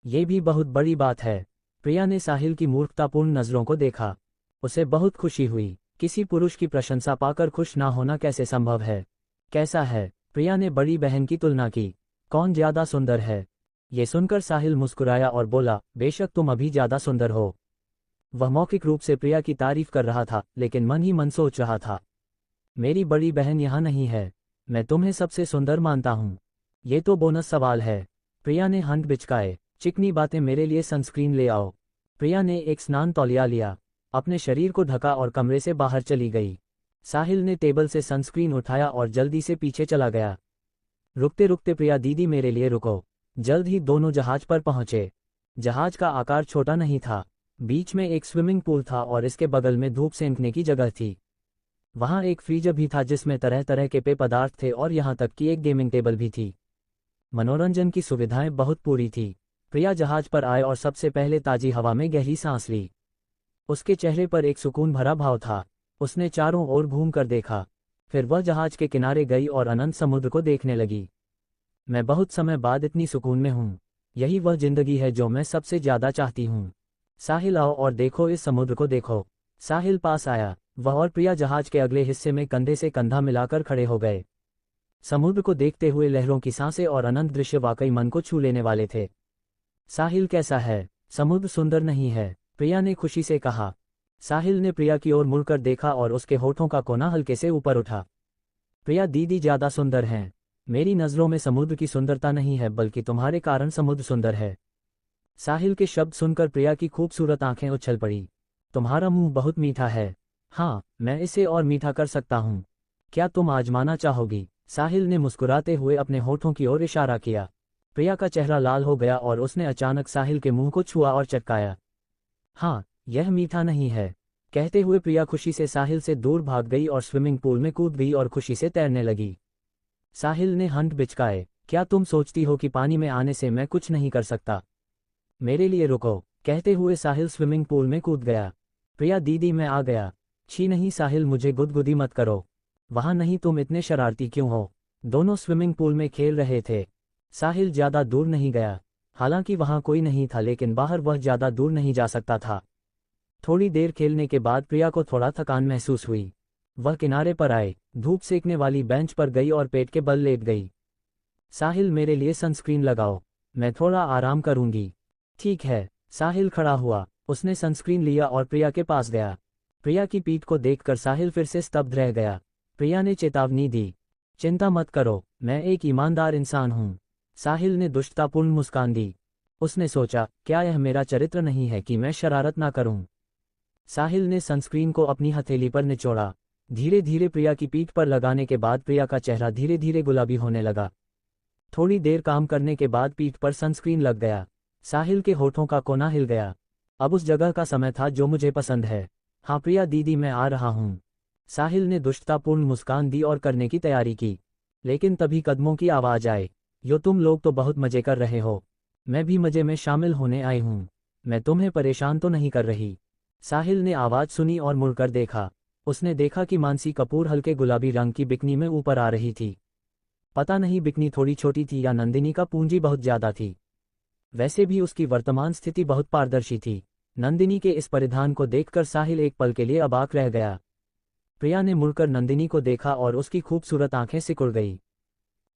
ये भी बहुत बड़ी बात है। प्रिया ने साहिल की मूर्खतापूर्ण नजरों को देखा। उसे बहुत खुशी हुई। किसी पुरुष की प्रशंसा पाकर खुश ना होना कैसे संभव है? कैसा है? प्रिया ने बड़ी बहन की तुलना की। कौन ज्यादा सुंदर है? ये सुनकर साहिल मुस्कुराया और बोला, बेशक तुम अभी ज्यादा सुंदर हो। वह मौखिक रूप से प्रिया की तारीफ कर रहा था, लेकिन मन ही मन सोच रहा था, मेरी बड़ी बहन यहाँ नहीं है, मैं तुम्हें सबसे सुंदर मानता हूँ। ये तो बोनस सवाल है। प्रिया ने हंट बिचकाए। चिकनी बातें, मेरे लिए सनस्क्रीन ले आओ। प्रिया ने एक स्नान तौलिया लिया, अपने शरीर को ढका और कमरे से बाहर चली गई। साहिल ने टेबल से सनस्क्रीन उठाया और जल्दी से पीछे चला गया। रुकते रुकते, प्रिया दीदी मेरे लिए रुको। जल्द ही दोनों जहाज पर पहुंचे। जहाज का आकार छोटा नहीं था। बीच में एक स्विमिंग पूल था और इसके बगल में धूप सेंकने की जगह थी। वहां एक फ्रीजर भी था जिसमें तरह तरह के पेय पदार्थ थे और यहां तक कि एक गेमिंग टेबल भी थी। मनोरंजन की सुविधाएं बहुत पूरी थी। प्रिया जहाज पर आए और सबसे पहले ताजी हवा में गहरी सांस ली। उसके चेहरे पर एक सुकून भरा भाव था। उसने चारों ओर घूम कर देखा, फिर वह जहाज के किनारे गई और अनंत समुद्र को देखने लगी। मैं बहुत समय बाद इतनी सुकून में हूँ। यही वह जिंदगी है जो मैं सबसे ज्यादा चाहती हूँ। साहिल आओ और देखो, इस समुद्र को देखो। साहिल पास आया। वह और प्रिया जहाज के अगले हिस्से में कंधे से कंधा मिलाकर खड़े हो गए। समुद्र को देखते हुए लहरों की सांसें और अनंत दृश्य वाकई मन को छू लेने वाले थे। साहिल कैसा है? समुद्र सुंदर नहीं है? प्रिया ने खुशी से कहा। साहिल ने प्रिया की ओर मुड़कर देखा और उसके होठों का कोना हल्के से ऊपर उठा। प्रिया दीदी ज्यादा सुंदर हैं। मेरी नजरों में समुद्र की सुंदरता नहीं है, बल्कि तुम्हारे कारण समुद्र सुंदर है। साहिल के शब्द सुनकर प्रिया की खूबसूरत आंखें उछल पड़ी। तुम्हारा मुंह बहुत मीठा है। हाँ, मैं इसे और मीठा कर सकता हूँ। क्या तुम आजमाना चाहोगी? साहिल ने मुस्कुराते हुए अपने होठों की ओर इशारा किया। प्रिया का चेहरा लाल हो गया और उसने अचानक साहिल के मुंह को छुआ और चटकाया। हाँ, यह मीठा नहीं है। कहते हुए प्रिया खुशी से साहिल से दूर भाग गई और स्विमिंग पूल में कूद गई और खुशी से तैरने लगी। साहिल ने हंट बिचकाए। क्या तुम सोचती हो कि पानी में आने से मैं कुछ नहीं कर सकता? मेरे लिए रुको। कहते हुए साहिल स्विमिंग पूल में कूद गया। प्रिया दीदी मैं आ गया। छी नहीं साहिल, मुझे गुदगुदी मत करो। वहां नहीं, तुम इतने शरारती क्यों हो? दोनों स्विमिंग पूल में खेल रहे थे। साहिल ज्यादा दूर नहीं गया। हालांकि वहां कोई नहीं था, लेकिन बाहर वह ज्यादा दूर नहीं जा सकता था। थोड़ी देर खेलने के बाद प्रिया को थोड़ा थकान महसूस हुई। वह किनारे पर आए, धूप सेकने वाली बेंच पर गई और पेट के बल लेट गई। साहिल मेरे लिए सनस्क्रीन लगाओ, मैं थोड़ा आराम करूंगी। ठीक है। साहिल खड़ा हुआ। उसने सनस्क्रीन लिया और प्रिया के पास गया। प्रिया की पीठ को देखकर साहिल फिर से स्तब्ध रह गया। प्रिया ने चेतावनी दी, चिंता मत करो, मैं एक ईमानदार इंसान हूँ। साहिल ने दुष्टतापूर्ण मुस्कान दी। उसने सोचा, क्या यह मेरा चरित्र नहीं है कि मैं शरारत ना करूं? साहिल ने सनस्क्रीन को अपनी हथेली पर निचोड़ा। धीरे धीरे प्रिया की पीठ पर लगाने के बाद प्रिया का चेहरा धीरे धीरे गुलाबी होने लगा। थोड़ी देर काम करने के बाद पीठ पर सनस्क्रीन लग गया। साहिल के होठों का कोना हिल गया। अब उस जगह का समय था जो मुझे पसंद है। हाँ प्रिया दीदी, मैं आ रहा हूँ। साहिल ने दुष्टतापूर्ण मुस्कान दी और करने की तैयारी की। लेकिन तभी कदमों की आवाज आई। यो, तुम लोग तो बहुत मजे कर रहे हो। मैं भी मजे में शामिल होने आई हूँ। मैं तुम्हें परेशान तो नहीं कर रही? साहिल ने आवाज सुनी और मुड़कर देखा। उसने देखा कि मानसी कपूर हल्के गुलाबी रंग की बिकनी में ऊपर आ रही थी। पता नहीं बिकनी थोड़ी छोटी थी या नंदिनी का पूंजी बहुत ज्यादा थी। वैसे भी उसकी वर्तमान स्थिति बहुत पारदर्शी थी। नंदिनी के इस परिधान को देखकर साहिल एक पल के लिए अबाक रह गया। प्रिया ने मुड़कर नंदिनी को देखा और उसकी खूबसूरत आंखें सिकुड़ गई।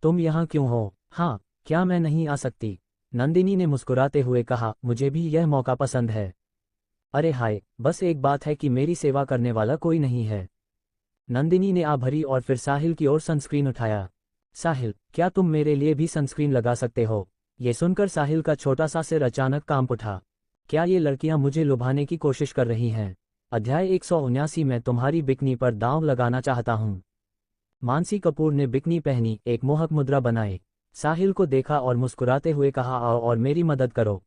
तुम यहाँ क्यों हो? हाँ, क्या मैं नहीं आ सकती? नंदिनी ने मुस्कुराते हुए कहा, मुझे भी यह मौका पसंद है। अरे हाय, बस एक बात है कि मेरी सेवा करने वाला कोई नहीं है। नंदिनी ने आ भरी और फिर साहिल की ओर सनस्क्रीन उठाया। साहिल, क्या तुम मेरे लिए भी सनस्क्रीन लगा सकते हो? ये सुनकर साहिल का छोटा सा सिर अचानक कांप उठा। क्या ये लड़कियां मुझे लुभाने की कोशिश कर रही हैं? अध्याय 179 में तुम्हारी बिकनी पर दांव लगाना चाहता हूं। मानसी कपूर ने बिकनी पहनी, एक मोहक मुद्रा बनाई। साहिल को देखा और मुस्कुराते हुए कहा, आओ और मेरी मदद करो।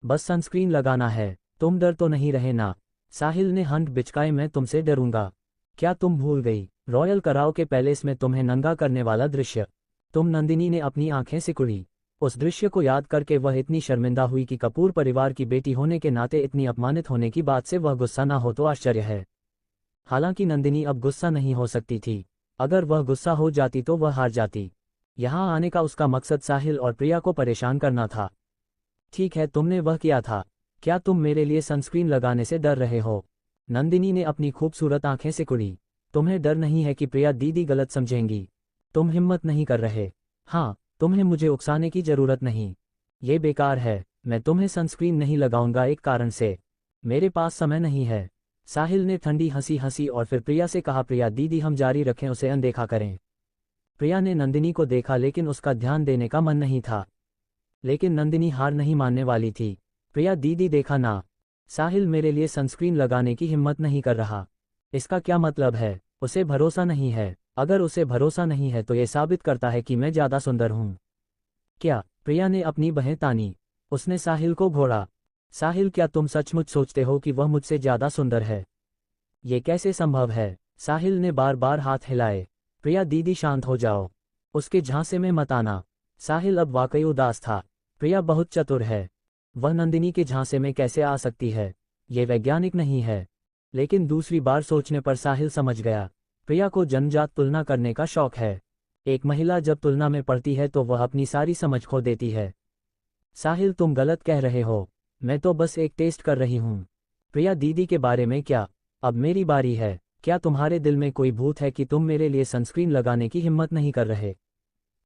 बस सनस्क्रीन लगाना है, तुम डर तो नहीं रहे ना? साहिल ने हंट बिचकाए, मैं तुमसे डरूंगा? क्या तुम भूल गई रॉयल कराओ के पैलेस में तुम्हें नंगा करने वाला दृश्य? तुम? नंदिनी ने अपनी आंखें सिकुड़ी। उस दृश्य को याद करके वह इतनी शर्मिंदा हुई कि कपूर परिवार की बेटी होने के नाते इतनी अपमानित होने की बात से वह गुस्सा ना हो तो आश्चर्य है। हालांकि नंदिनी अब गुस्सा नहीं हो सकती थी। अगर वह गुस्सा हो जाती तो वह हार जाती। यहाँ आने का उसका मकसद साहिल और प्रिया को परेशान करना था। ठीक है, तुमने वह किया था। क्या तुम मेरे लिए सनस्क्रीन लगाने से डर रहे हो? नंदिनी ने अपनी खूबसूरत आंखें सिकुड़ी। तुम्हें डर नहीं है कि प्रिया दीदी गलत समझेंगी? तुम हिम्मत नहीं कर रहे। हाँ, तुम्हें मुझे उकसाने की जरूरत नहीं। ये बेकार है। मैं तुम्हें सनस्क्रीन नहीं लगाऊंगा एक कारण से। मेरे पास समय नहीं है। साहिल ने ठंडी हंसी हंसी और फिर प्रिया से कहा, प्रिया दीदी हम जारी रखें, उसे अनदेखा करें। प्रिया ने नंदिनी को देखा लेकिन उसका ध्यान देने का मन नहीं था। लेकिन नंदिनी हार नहीं मानने वाली थी। प्रिया दीदी देखा ना, साहिल मेरे लिए सनस्क्रीन लगाने की हिम्मत नहीं कर रहा। इसका क्या मतलब है? उसे भरोसा नहीं है। अगर उसे भरोसा नहीं है तो ये साबित करता है कि मैं ज्यादा सुंदर हूं। क्या? प्रिया ने अपनी बहें तानी। उसने साहिल को घोड़ा। साहिल, क्या तुम सचमुच सोचते हो कि वह मुझसे ज्यादा सुंदर है? ये कैसे संभव है? साहिल ने बार बार हाथ हिलाए। प्रिया दीदी शांत हो जाओ, उसके झांसे में मत आना। साहिल अब वाकई उदास था। प्रिया बहुत चतुर है। वह नंदिनी के झांसे में कैसे आ सकती है? ये वैज्ञानिक नहीं है। लेकिन दूसरी बार सोचने पर साहिल समझ गया, प्रिया को जन्मजात तुलना करने का शौक है। एक महिला जब तुलना में पड़ती है तो वह अपनी सारी समझ खो देती है। साहिल, तुम गलत कह रहे हो। मैं तो बस एक टेस्ट कर रही हूँ। प्रिया दीदी के बारे में क्या? अब मेरी बारी है। क्या तुम्हारे दिल में कोई भूत है कि तुम मेरे लिए सनस्क्रीन लगाने की हिम्मत नहीं कर रहे?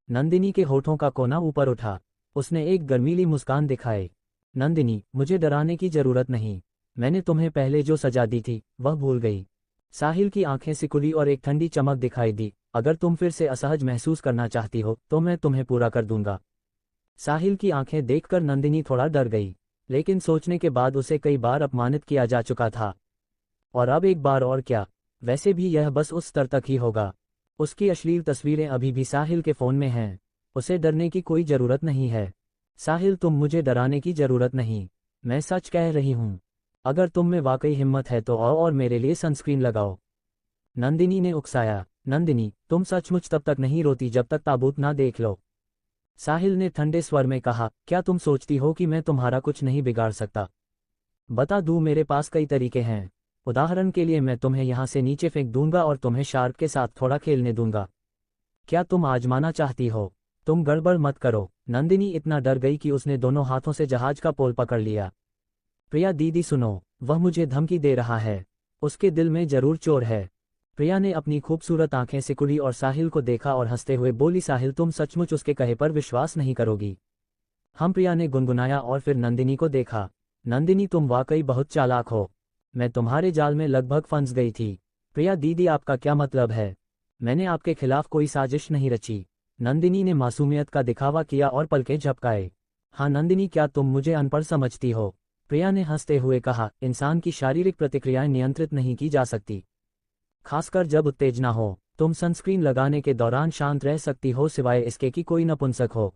नंदिनी के होठों का कोना ऊपर उठा। उसने एक गर्मीली मुस्कान दिखाई। नंदिनी, मुझे डराने की जरूरत नहीं। मैंने तुम्हें पहले जो सजा दी थी वह भूल गई। साहिल की आंखें सिकुड़ी और एक ठंडी चमक दिखाई दी। अगर तुम फिर से असहज महसूस करना चाहती हो तो मैं तुम्हें पूरा कर दूंगा। साहिल की आंखें देखकर नंदिनी थोड़ा डर गई, लेकिन सोचने के बाद उसे कई बार अपमानित किया जा चुका था। और अब एक बार और क्या? वैसे भी यह बस उस स्तर तक ही होगा। उसकी अश्लील तस्वीरें अभी भी साहिल के फ़ोन में हैं। उसे डरने की कोई ज़रूरत नहीं है। साहिल, तुम मुझे डराने की ज़रूरत नहीं। मैं सच कह रही हूँ। अगर तुम में वाकई हिम्मत है तो आओ और मेरे लिए सनस्क्रीन लगाओ। नंदिनी ने उकसाया। नंदिनी, तुम सचमुच तब तक नहीं रोती जब तक ताबूत ना देख लो। साहिल ने ठंडे स्वर में कहा, क्या तुम सोचती हो कि मैं तुम्हारा कुछ नहीं बिगाड़ सकता? बता दूं, मेरे पास कई तरीके हैं। उदाहरण के लिए मैं तुम्हें यहाँ से नीचे फेंक दूंगा और तुम्हें शार्क के साथ थोड़ा खेलने दूंगा। क्या तुम आजमाना चाहती हो? तुम गड़बड़ मत करो। नंदिनी इतना डर गई कि उसने दोनों हाथों से जहाज का पोल पकड़ लिया। प्रिया दीदी सुनो, वह मुझे धमकी दे रहा है। उसके दिल में जरूर चोर है। प्रिया ने अपनी खूबसूरत आंखें सिकुड़ी और साहिल को देखा और हंसते हुए बोली, साहिल तुम सचमुच उसके कहे पर विश्वास नहीं करोगी। हम, प्रिया ने गुनगुनाया और फिर नंदिनी को देखा। नंदिनी, तुम वाकई बहुत चालाक हो। मैं तुम्हारे जाल में लगभग फंस गई थी। प्रिया दीदी, आपका क्या मतलब है? मैंने आपके खिलाफ कोई साजिश नहीं रची। नंदिनी ने मासूमियत का दिखावा किया और पलकें झपकाए। हाँ नंदिनी, क्या तुम मुझे अनपढ़ समझती हो? प्रिया ने हंसते हुए कहा, इंसान की शारीरिक प्रतिक्रियाएं नियंत्रित नहीं की जा सकती, खासकर जब उत्तेजना हो। तुम सनस्क्रीन लगाने के दौरान शांत रह सकती हो सिवाय इसके कि कोई नपुंसक हो।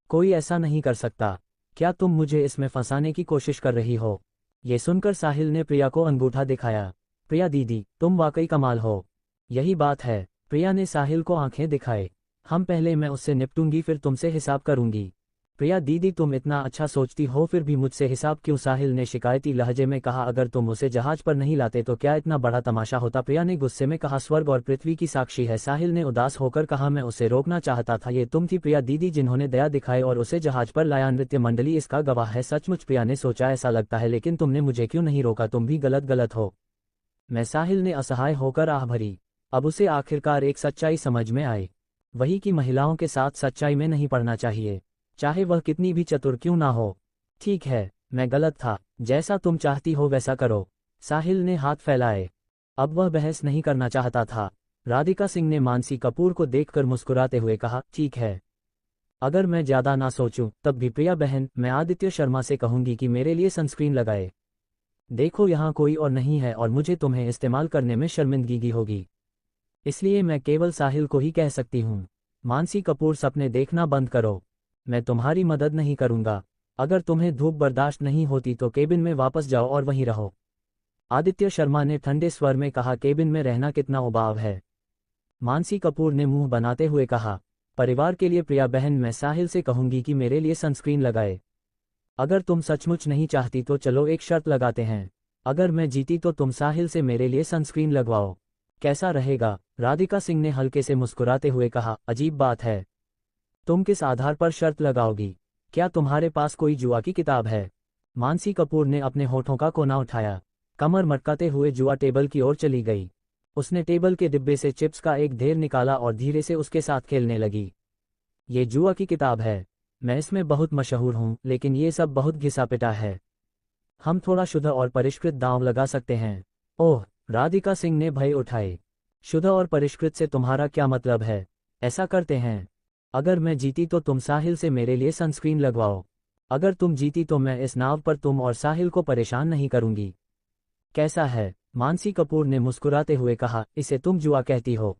कोई ऐसा नहीं कर सकता। क्या तुम मुझे इसमें फंसाने की कोशिश कर रही हो? ये सुनकर साहिल ने प्रिया को अंगूठा दिखाया। प्रिया दीदी, तुम वाकई कमाल हो। यही बात है। प्रिया ने साहिल को आंखें दिखाए। हम, पहले मैं उससे निपटूंगी फिर तुमसे हिसाब करूंगी। प्रिया दीदी, तुम इतना अच्छा सोचती हो फिर भी मुझसे हिसाब क्यों? साहिल ने शिकायती लहजे में कहा, अगर तुम उसे जहाज पर नहीं लाते तो क्या इतना बड़ा तमाशा होता? प्रिया ने गुस्से में कहा, स्वर्ग और पृथ्वी की साक्षी है। साहिल ने उदास होकर कहा, मैं उसे रोकना चाहता था। ये तुम थी प्रिया दीदी जिन्होंने दया दिखाई और उसे जहाज पर लाया। नृत्य मंडली इसका गवाह है। सचमुच? प्रिया ने सोचा, ऐसा लगता है, लेकिन तुमने मुझे क्यों नहीं रोका? तुम भी गलत हो। मैं, साहिल ने असहाय होकर आह भरी। अब उसे आखिरकार एक सच्चाई समझ में आई, वही कि महिलाओं के साथ सच्चाई में नहीं पड़ना चाहिए, चाहे वह कितनी भी चतुर क्यों ना हो। ठीक है, मैं गलत था। जैसा तुम चाहती हो वैसा करो। साहिल ने हाथ फैलाए। अब वह बहस नहीं करना चाहता था। राधिका सिंह ने मानसी कपूर को देखकर मुस्कुराते हुए कहा, ठीक है, अगर मैं ज्यादा ना सोचूं तब भी प्रिया बहन, मैं आदित्य शर्मा से कहूंगी कि मेरे लिए सनस्क्रीन लगाए। देखो, यहाँ कोई और नहीं है और मुझे तुम्हें इस्तेमाल करने में शर्मिंदगी होगी, इसलिए मैं केवल साहिल को ही कह सकती हूँ। मानसी कपूर, सपने देखना बंद करो। मैं तुम्हारी मदद नहीं करूंगा। अगर तुम्हें धूप बर्दाश्त नहीं होती तो केबिन में वापस जाओ और वहीं रहो। आदित्य शर्मा ने ठंडे स्वर में कहा, केबिन में रहना कितना उबाऊ है। मानसी कपूर ने मुंह बनाते हुए कहा, परिवार के लिए प्रिया बहन, मैं साहिल से कहूंगी कि मेरे लिए सनस्क्रीन लगाए। अगर तुम सचमुच नहीं चाहती तो चलो एक शर्त लगाते हैं, अगर मैं जीती तो तुम साहिल से मेरे लिए सनस्क्रीन लगवाओ। कैसा रहेगा? राधिका सिंह ने हल्के से मुस्कुराते हुए कहा, अजीब बात है, तुम किस आधार पर शर्त लगाओगी? क्या तुम्हारे पास कोई जुआ की किताब है? मानसी कपूर ने अपने होठों का कोना उठाया। कमर मटकाते हुए जुआ टेबल की ओर चली गई। उसने टेबल के डिब्बे से चिप्स का एक ढेर निकाला और धीरे से उसके साथ खेलने लगी। ये जुआ की किताब है। मैं इसमें बहुत मशहूर हूँ, लेकिन ये सब बहुत घिसा पिटा है। हम थोड़ा शुद्ध और परिष्कृत दांव लगा सकते हैं। ओह, राधिका सिंह ने भय उठाए। शुद्ध और परिष्कृत से तुम्हारा क्या मतलब है? ऐसा करते हैं, अगर मैं जीती तो तुम साहिल से मेरे लिए सनस्क्रीन लगवाओ। अगर तुम जीती तो मैं इस नाव पर तुम और साहिल को परेशान नहीं करूंगी। कैसा है? मानसी कपूर ने मुस्कुराते हुए कहा, इसे तुम जुआ कहती हो?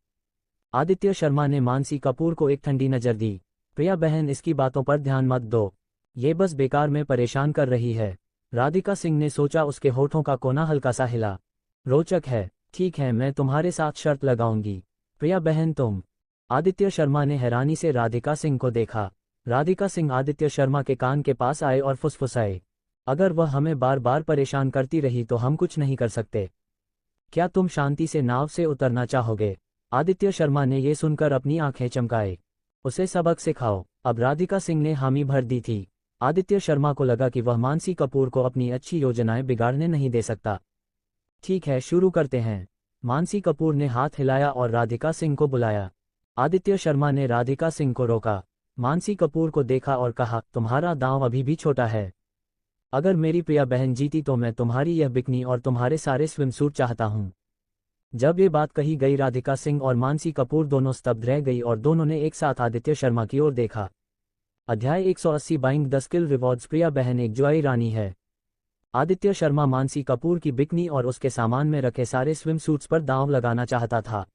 आदित्य शर्मा ने मानसी कपूर को एक ठंडी नजर दी। प्रिया बहन, इसकी बातों पर ध्यान मत दो, ये बस बेकार में परेशान कर रही है। राधिका सिंह ने सोचा, उसके होठों का कोना हल्का सा हिला। रोचक है। ठीक है, मैं तुम्हारे साथ शर्त लगाऊंगी। प्रिया बहन, तुम? आदित्य शर्मा ने हैरानी से राधिका सिंह को देखा। राधिका सिंह आदित्य शर्मा के कान के पास आए और फुसफुसाए, अगर वह हमें बार बार परेशान करती रही तो हम कुछ नहीं कर सकते। क्या तुम शांति से नाव से उतरना चाहोगे? आदित्य शर्मा ने ये सुनकर अपनी आंखें चमकाए। उसे सबक सिखाओ। अब राधिका सिंह ने हामी भर दी थी। आदित्य शर्मा को लगा कि वह मानसी कपूर को अपनी अच्छी योजनाएं बिगाड़ने नहीं दे सकता। ठीक है, शुरू करते हैं। मानसी कपूर ने हाथ हिलाया और राधिका सिंह को बुलाया। आदित्य शर्मा ने राधिका सिंह को रोका। मानसी कपूर को देखा और कहा, तुम्हारा दांव अभी भी छोटा है। अगर मेरी प्रिया बहन जीती तो मैं तुम्हारी यह बिकनी और तुम्हारे सारे स्विमसूट चाहता हूं। जब ये बात कही गई, राधिका सिंह और मानसी कपूर दोनों स्तब्ध रह गई और दोनों ने एक साथ आदित्य शर्मा की ओर देखा। अध्याय 180 बाइंग द स्किल रिवॉर्ड्स। प्रिया बहन एक जुआई रानी है। आदित्य शर्मा मानसी कपूर की बिकनी और उसके सामान में रखे सारे स्विमसूट्स पर दांव लगाना चाहता था।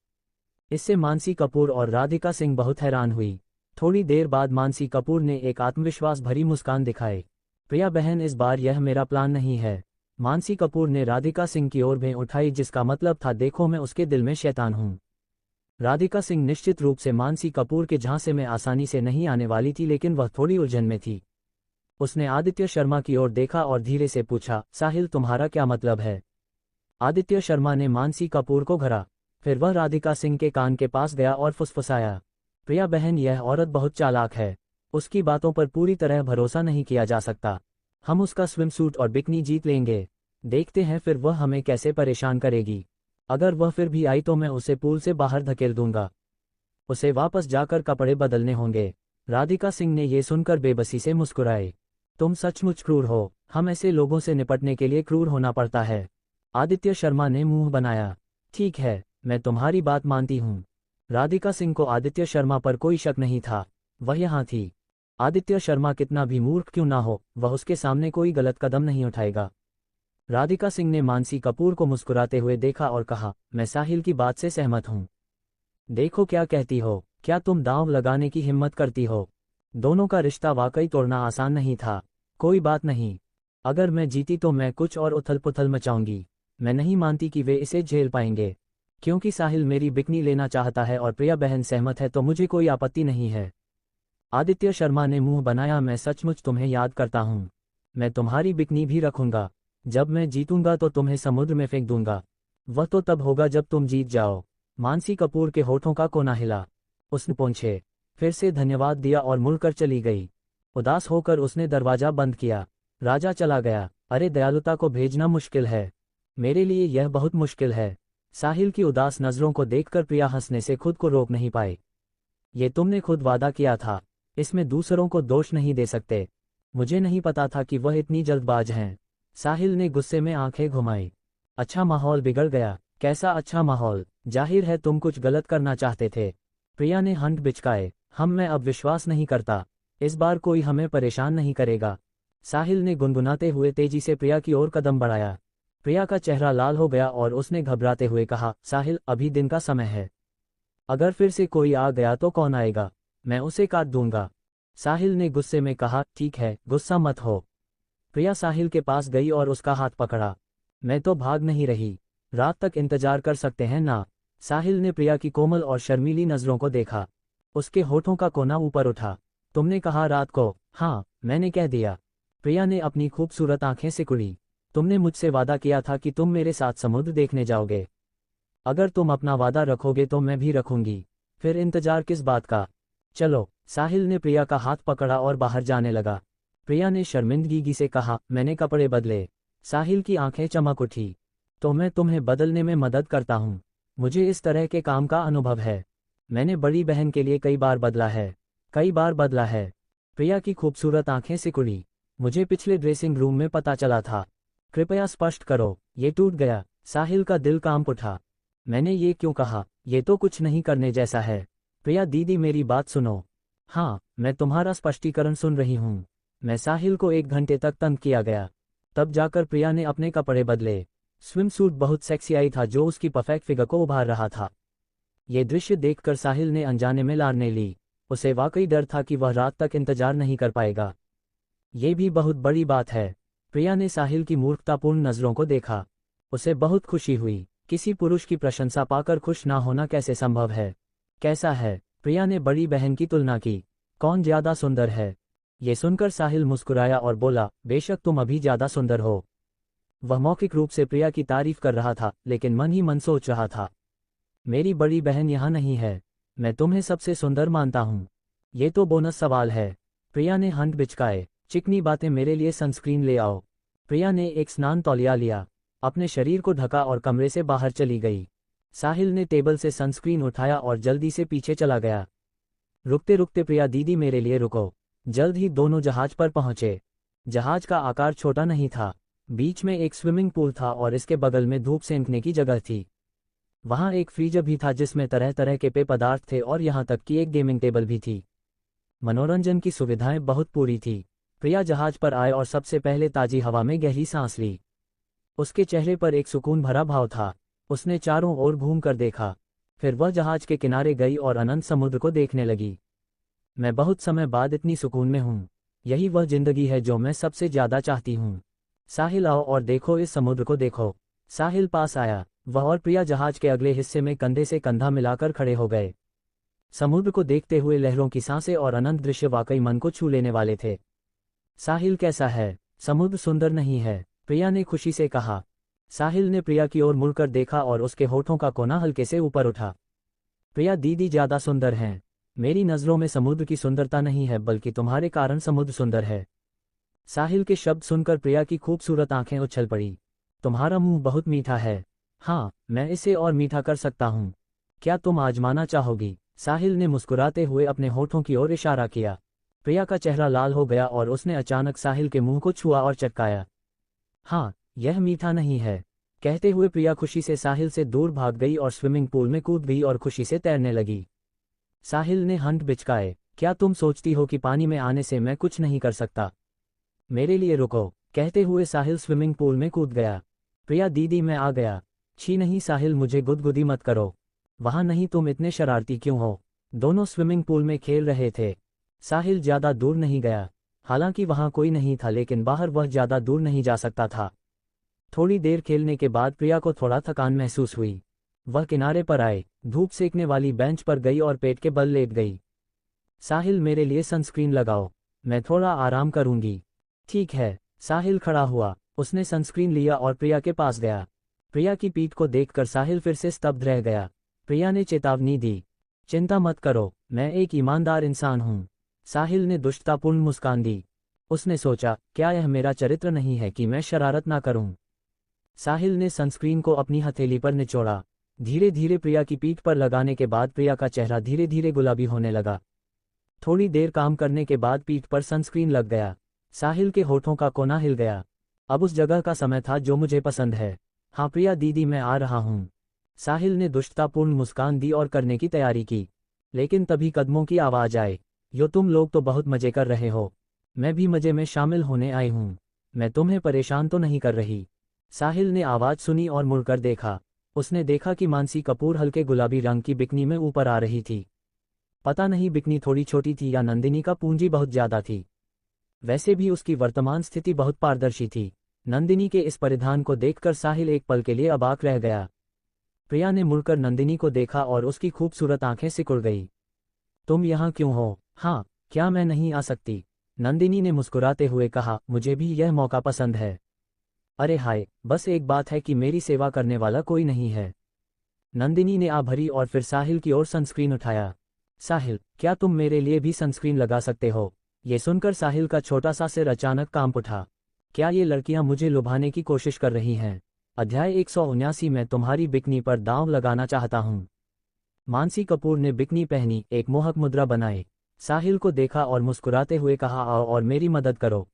इससे मानसी कपूर और राधिका सिंह बहुत हैरान हुई। थोड़ी देर बाद मानसी कपूर ने एक आत्मविश्वास भरी मुस्कान दिखाई। प्रिया बहन, इस बार यह मेरा प्लान नहीं है। मानसी कपूर ने राधिका सिंह की ओर भें उठाई, जिसका मतलब था, देखो मैं उसके दिल में शैतान हूं। राधिका सिंह निश्चित रूप से मानसी कपूर के झांसे में आसानी से नहीं आने वाली थी, लेकिन वह थोड़ी उलझन में थी। उसने आदित्य शर्मा की ओर देखा और धीरे से पूछा, साहिल, तुम्हारा क्या मतलब है? आदित्य शर्मा ने मानसी कपूर को घरा। फिर वह राधिका सिंह के कान के पास गया और फुसफुसाया, प्रिया बहन, यह औरत बहुत चालाक है। उसकी बातों पर पूरी तरह भरोसा नहीं किया जा सकता। हम उसका स्विमसूट और बिकनी जीत लेंगे। देखते हैं फिर वह हमें कैसे परेशान करेगी। अगर वह फिर भी आई तो मैं उसे पूल से बाहर धकेल दूंगा। उसे वापस जाकर कपड़े बदलने होंगे। राधिका सिंह ने यह सुनकर बेबसी से मुस्कुराए। तुम सचमुच क्रूर हो। हम ऐसे लोगों से निपटने के लिए क्रूर होना पड़ता है। आदित्य शर्मा ने मुंह बनाया। ठीक है, मैं तुम्हारी बात मानती हूँ। राधिका सिंह को आदित्य शर्मा पर कोई शक नहीं था। वह यहाँ थी। आदित्य शर्मा कितना भी मूर्ख क्यों ना हो, वह उसके सामने कोई गलत कदम नहीं उठाएगा। राधिका सिंह ने मानसी कपूर को मुस्कुराते हुए देखा और कहा, मैं साहिल की बात से सहमत हूँ। देखो क्या कहती हो, क्या तुम दांव लगाने की हिम्मत करती हो? दोनों का रिश्ता वाकई तोड़ना आसान नहीं था। कोई बात नहीं, अगर मैं जीती तो मैं कुछ और उथल पुथल मचाऊंगी। मैं नहीं मानती कि वे इसे झेल पाएंगे। क्योंकि साहिल मेरी बिकनी लेना चाहता है और प्रिया बहन सहमत है तो मुझे कोई आपत्ति नहीं है। आदित्य शर्मा ने मुंह बनाया, मैं सचमुच तुम्हें याद करता हूँ। मैं तुम्हारी बिकनी भी रखूंगा। जब मैं जीतूंगा तो तुम्हें समुद्र में फेंक दूंगा। वह तो तब होगा जब तुम जीत जाओ। मानसी कपूर के होठों का कोना हिला। उसने पूछे, फिर से धन्यवाद दिया और मुड़कर चली गई। उदास होकर उसने दरवाजा बंद किया। राजा चला गया। अरे, दयालुता को भेजना मुश्किल है। मेरे लिए यह बहुत मुश्किल है। साहिल की उदास नजरों को देखकर प्रिया हंसने से खुद को रोक नहीं पाई। ये तुमने खुद वादा किया था। इसमें दूसरों को दोष नहीं दे सकते। मुझे नहीं पता था कि वह इतनी जल्दबाज हैं। साहिल ने गुस्से में आंखें घुमाई। अच्छा माहौल बिगड़ गया। कैसा अच्छा माहौल? जाहिर है तुम कुछ गलत करना चाहते थे। प्रिया ने हंट बिचकाए। मैं अब विश्वास नहीं करता। इस बार कोई हमें परेशान नहीं करेगा। साहिल ने गुनगुनाते हुए तेजी से प्रिया की ओर कदम बढ़ाया। प्रिया का चेहरा लाल हो गया और उसने घबराते हुए कहा, साहिल, अभी दिन का समय है। अगर फिर से कोई आ गया तो कौन आएगा? मैं उसे काट दूंगा। साहिल ने गुस्से में कहा, ठीक है, गुस्सा मत हो। प्रिया साहिल के पास गई और उसका हाथ पकड़ा। मैं तो भाग नहीं रही। रात तक इंतजार कर सकते हैं ना? साहिल ने प्रिया की कोमल और शर्मीली नजरों को देखा। उसके होठों का कोना ऊपर उठा। तुमने कहा रात को? हाँ, मैंने कह दिया। प्रिया ने अपनी खूबसूरत आंखें सिकुड़ी। तुमने मुझसे वादा किया था कि तुम मेरे साथ समुद्र देखने जाओगे। अगर तुम अपना वादा रखोगे तो मैं भी रखूंगी। फिर इंतजार किस बात का? चलो। साहिल ने प्रिया का हाथ पकड़ा और बाहर जाने लगा। प्रिया ने शर्मिंदगी से कहा, मैंने कपड़े बदले। साहिल की आंखें चमक उठी। तो मैं तुम्हें बदलने में मदद करता हूँ। मुझे इस तरह के काम का अनुभव है। मैंने बड़ी बहन के लिए कई बार बदला है, कई बार बदला है। प्रिया की खूबसूरत आंखें सिकुड़ी। मुझे पिछले ड्रेसिंग रूम में पता चला था। कृपया स्पष्ट करो। ये टूट गया। साहिल का दिल कांप उठा। मैंने ये क्यों कहा? ये तो कुछ नहीं करने जैसा है। प्रिया दीदी मेरी बात सुनो। हाँ, मैं तुम्हारा स्पष्टीकरण सुन रही हूँ। मैं साहिल को 1 घंटे तक तंग किया गया। तब जाकर प्रिया ने अपने कपड़े बदले। स्विम सूट बहुत सेक्सी आई था जो उसकी परफेक्ट फिगर को उभार रहा था। ये दृश्य देखकर साहिल ने अनजाने में लारने ली। उसे वाकई डर था कि वह रात तक इंतजार नहीं कर पाएगा। ये भी बहुत बड़ी बात है। प्रिया ने साहिल की मूर्खतापूर्ण नजरों को देखा। उसे बहुत खुशी हुई। किसी पुरुष की प्रशंसा पाकर खुश ना होना कैसे संभव है? कैसा है? प्रिया ने बड़ी बहन की तुलना की। कौन ज्यादा सुंदर है? ये सुनकर साहिल मुस्कुराया और बोला, बेशक तुम अभी ज्यादा सुंदर हो। वह मौखिक रूप से प्रिया की तारीफ कर रहा था, लेकिन मन ही मन सोच रहा था, मेरी बड़ी बहन यहाँ नहीं है। मैं तुम्हें सबसे सुंदर मानता हूँ। ये तो बोनस सवाल है। प्रिया ने हंट बिचकाए। चिकनी बातें मेरे लिए सनस्क्रीन ले आओ। प्रिया ने एक स्नान तौलिया लिया, अपने शरीर को ढका और कमरे से बाहर चली गई। साहिल ने टेबल से सनस्क्रीन उठाया और जल्दी से पीछे चला गया। रुकते रुकते प्रिया दीदी मेरे लिए रुको। जल्द ही दोनों जहाज पर पहुंचे। जहाज का आकार छोटा नहीं था। बीच में एक स्विमिंग पूल था और इसके बगल में धूप सेंकने की जगह थी। वहां एक फ्रीजर भी था जिसमें तरह तरह के पेय पदार्थ थे और यहां तक कि एक गेमिंग टेबल भी थी। मनोरंजन की सुविधाएं बहुत पूरी थी। प्रिया जहाज पर आए और सबसे पहले ताजी हवा में गहरी सांस ली। उसके चेहरे पर एक सुकून भरा भाव था। उसने चारों ओर घूम कर देखा। फिर वह जहाज के किनारे गई और अनंत समुद्र को देखने लगी। मैं बहुत समय बाद इतनी सुकून में हूँ। यही वह जिंदगी है जो मैं सबसे ज्यादा चाहती हूँ। साहिल आओ और देखो, इस समुद्र को देखो। साहिल पास आया। वह और प्रिया जहाज के अगले हिस्से में कंधे से कंधा मिलाकर खड़े हो गए। समुद्र को देखते हुए लहरों की सांसें और अनंत दृश्य वाकई मन को छू लेने वाले थे। साहिल कैसा है? समुद्र सुंदर नहीं है? प्रिया ने खुशी से कहा। साहिल ने प्रिया की ओर मुड़कर देखा और उसके होठों का कोना हल्के से ऊपर उठा। प्रिया दीदी ज्यादा सुंदर हैं। मेरी नजरों में समुद्र की सुंदरता नहीं है, बल्कि तुम्हारे कारण समुद्र सुंदर है। साहिल के शब्द सुनकर प्रिया की खूबसूरत आंखें उछल पड़ी। तुम्हारा मुंह बहुत मीठा है। हाँ, मैं इसे और मीठा कर सकता हूँ। क्या तुम आजमाना चाहोगी? साहिल ने मुस्कुराते हुए अपने होठों की ओर इशारा किया। प्रिया का चेहरा लाल हो गया और उसने अचानक साहिल के मुंह को छुआ और चटकाया। हाँ, यह मीठा नहीं है। कहते हुए प्रिया खुशी से साहिल से दूर भाग गई और स्विमिंग पूल में कूद गई और खुशी से तैरने लगी। साहिल ने हंट बिचकाए। क्या तुम सोचती हो कि पानी में आने से मैं कुछ नहीं कर सकता? मेरे लिए रुको। कहते हुए साहिल स्विमिंग पूल में कूद गया। प्रिया दीदी मैं आ गया। छी नहीं साहिल, मुझे गुदगुदी मत करो। वहां नहीं, तुम इतने शरारती क्यों हो? दोनों स्विमिंग पूल में खेल रहे थे। साहिल ज्यादा दूर नहीं गया। हालांकि वहां कोई नहीं था, लेकिन बाहर वह ज्यादा दूर नहीं जा सकता था। थोड़ी देर खेलने के बाद प्रिया को थोड़ा थकान महसूस हुई। वह किनारे पर आए, धूप सेकने वाली बेंच पर गई और पेट के बल लेट गई। साहिल मेरे लिए सनस्क्रीन लगाओ, मैं थोड़ा आराम करूंगी। ठीक है। साहिल खड़ा हुआ। उसने सनस्क्रीन लिया और प्रिया के पास गया। प्रिया की पीठ को देखकर साहिल फिर से स्तब्ध रह गया। प्रिया ने चेतावनी दी, चिंता मत करो, मैं एक ईमानदार इंसान हूँ। साहिल ने दुष्टतापूर्ण मुस्कान दी। उसने सोचा, क्या यह मेरा चरित्र नहीं है कि मैं शरारत ना करूं? साहिल ने सनस्क्रीन को अपनी हथेली पर निचोड़ा। धीरे धीरे प्रिया की पीठ पर लगाने के बाद प्रिया का चेहरा धीरे धीरे गुलाबी होने लगा। थोड़ी देर काम करने के बाद पीठ पर सनस्क्रीन लग गया। साहिल के होठों का कोना हिल गया। अब उस जगह का समय था जो मुझे पसंद है। हाँ प्रिया दीदी, मैं आ रहा हूँ। साहिल ने दुष्टतापूर्ण मुस्कान दी और करने की तैयारी की। लेकिन तभी कदमों की आवाज आई। यो तुम लोग तो बहुत मजे कर रहे हो। मैं भी मजे में शामिल होने आई हूँ। मैं तुम्हें परेशान तो नहीं कर रही? साहिल ने आवाज सुनी और मुड़कर देखा। उसने देखा कि मानसी कपूर हल्के गुलाबी रंग की बिकनी में ऊपर आ रही थी। पता नहीं बिकनी थोड़ी छोटी थी या नंदिनी का पूंजी बहुत ज्यादा थी। वैसे भी उसकी वर्तमान स्थिति बहुत पारदर्शी थी। नंदिनी के इस परिधान को देखकर साहिल एक पल के लिए अबाक रह गया। प्रिया ने मुड़कर नंदिनी को देखा और उसकी खूबसूरत आंखें सिकुड़ गई। तुम यहाँ क्यों हो? हाँ, क्या मैं नहीं आ सकती? नंदिनी ने मुस्कुराते हुए कहा, मुझे भी यह मौका पसंद है। अरे हाय, बस एक बात है कि मेरी सेवा करने वाला कोई नहीं है। नंदिनी ने आ भरी और फिर साहिल की ओर सनस्क्रीन उठाया। साहिल, क्या तुम मेरे लिए भी सनस्क्रीन लगा सकते हो? ये सुनकर साहिल का छोटा सा सिर अचानक कांप उठा। क्या ये लड़कियां मुझे लुभाने की कोशिश कर रही हैं? अध्याय 179 में तुम्हारी बिकनी पर दांव लगाना चाहता हूँ। मानसी कपूर ने बिकनी पहनी, एक मोहक मुद्रा बनाई, साहिल को देखा और मुस्कुराते हुए कहा, आओ और मेरी मदद करो।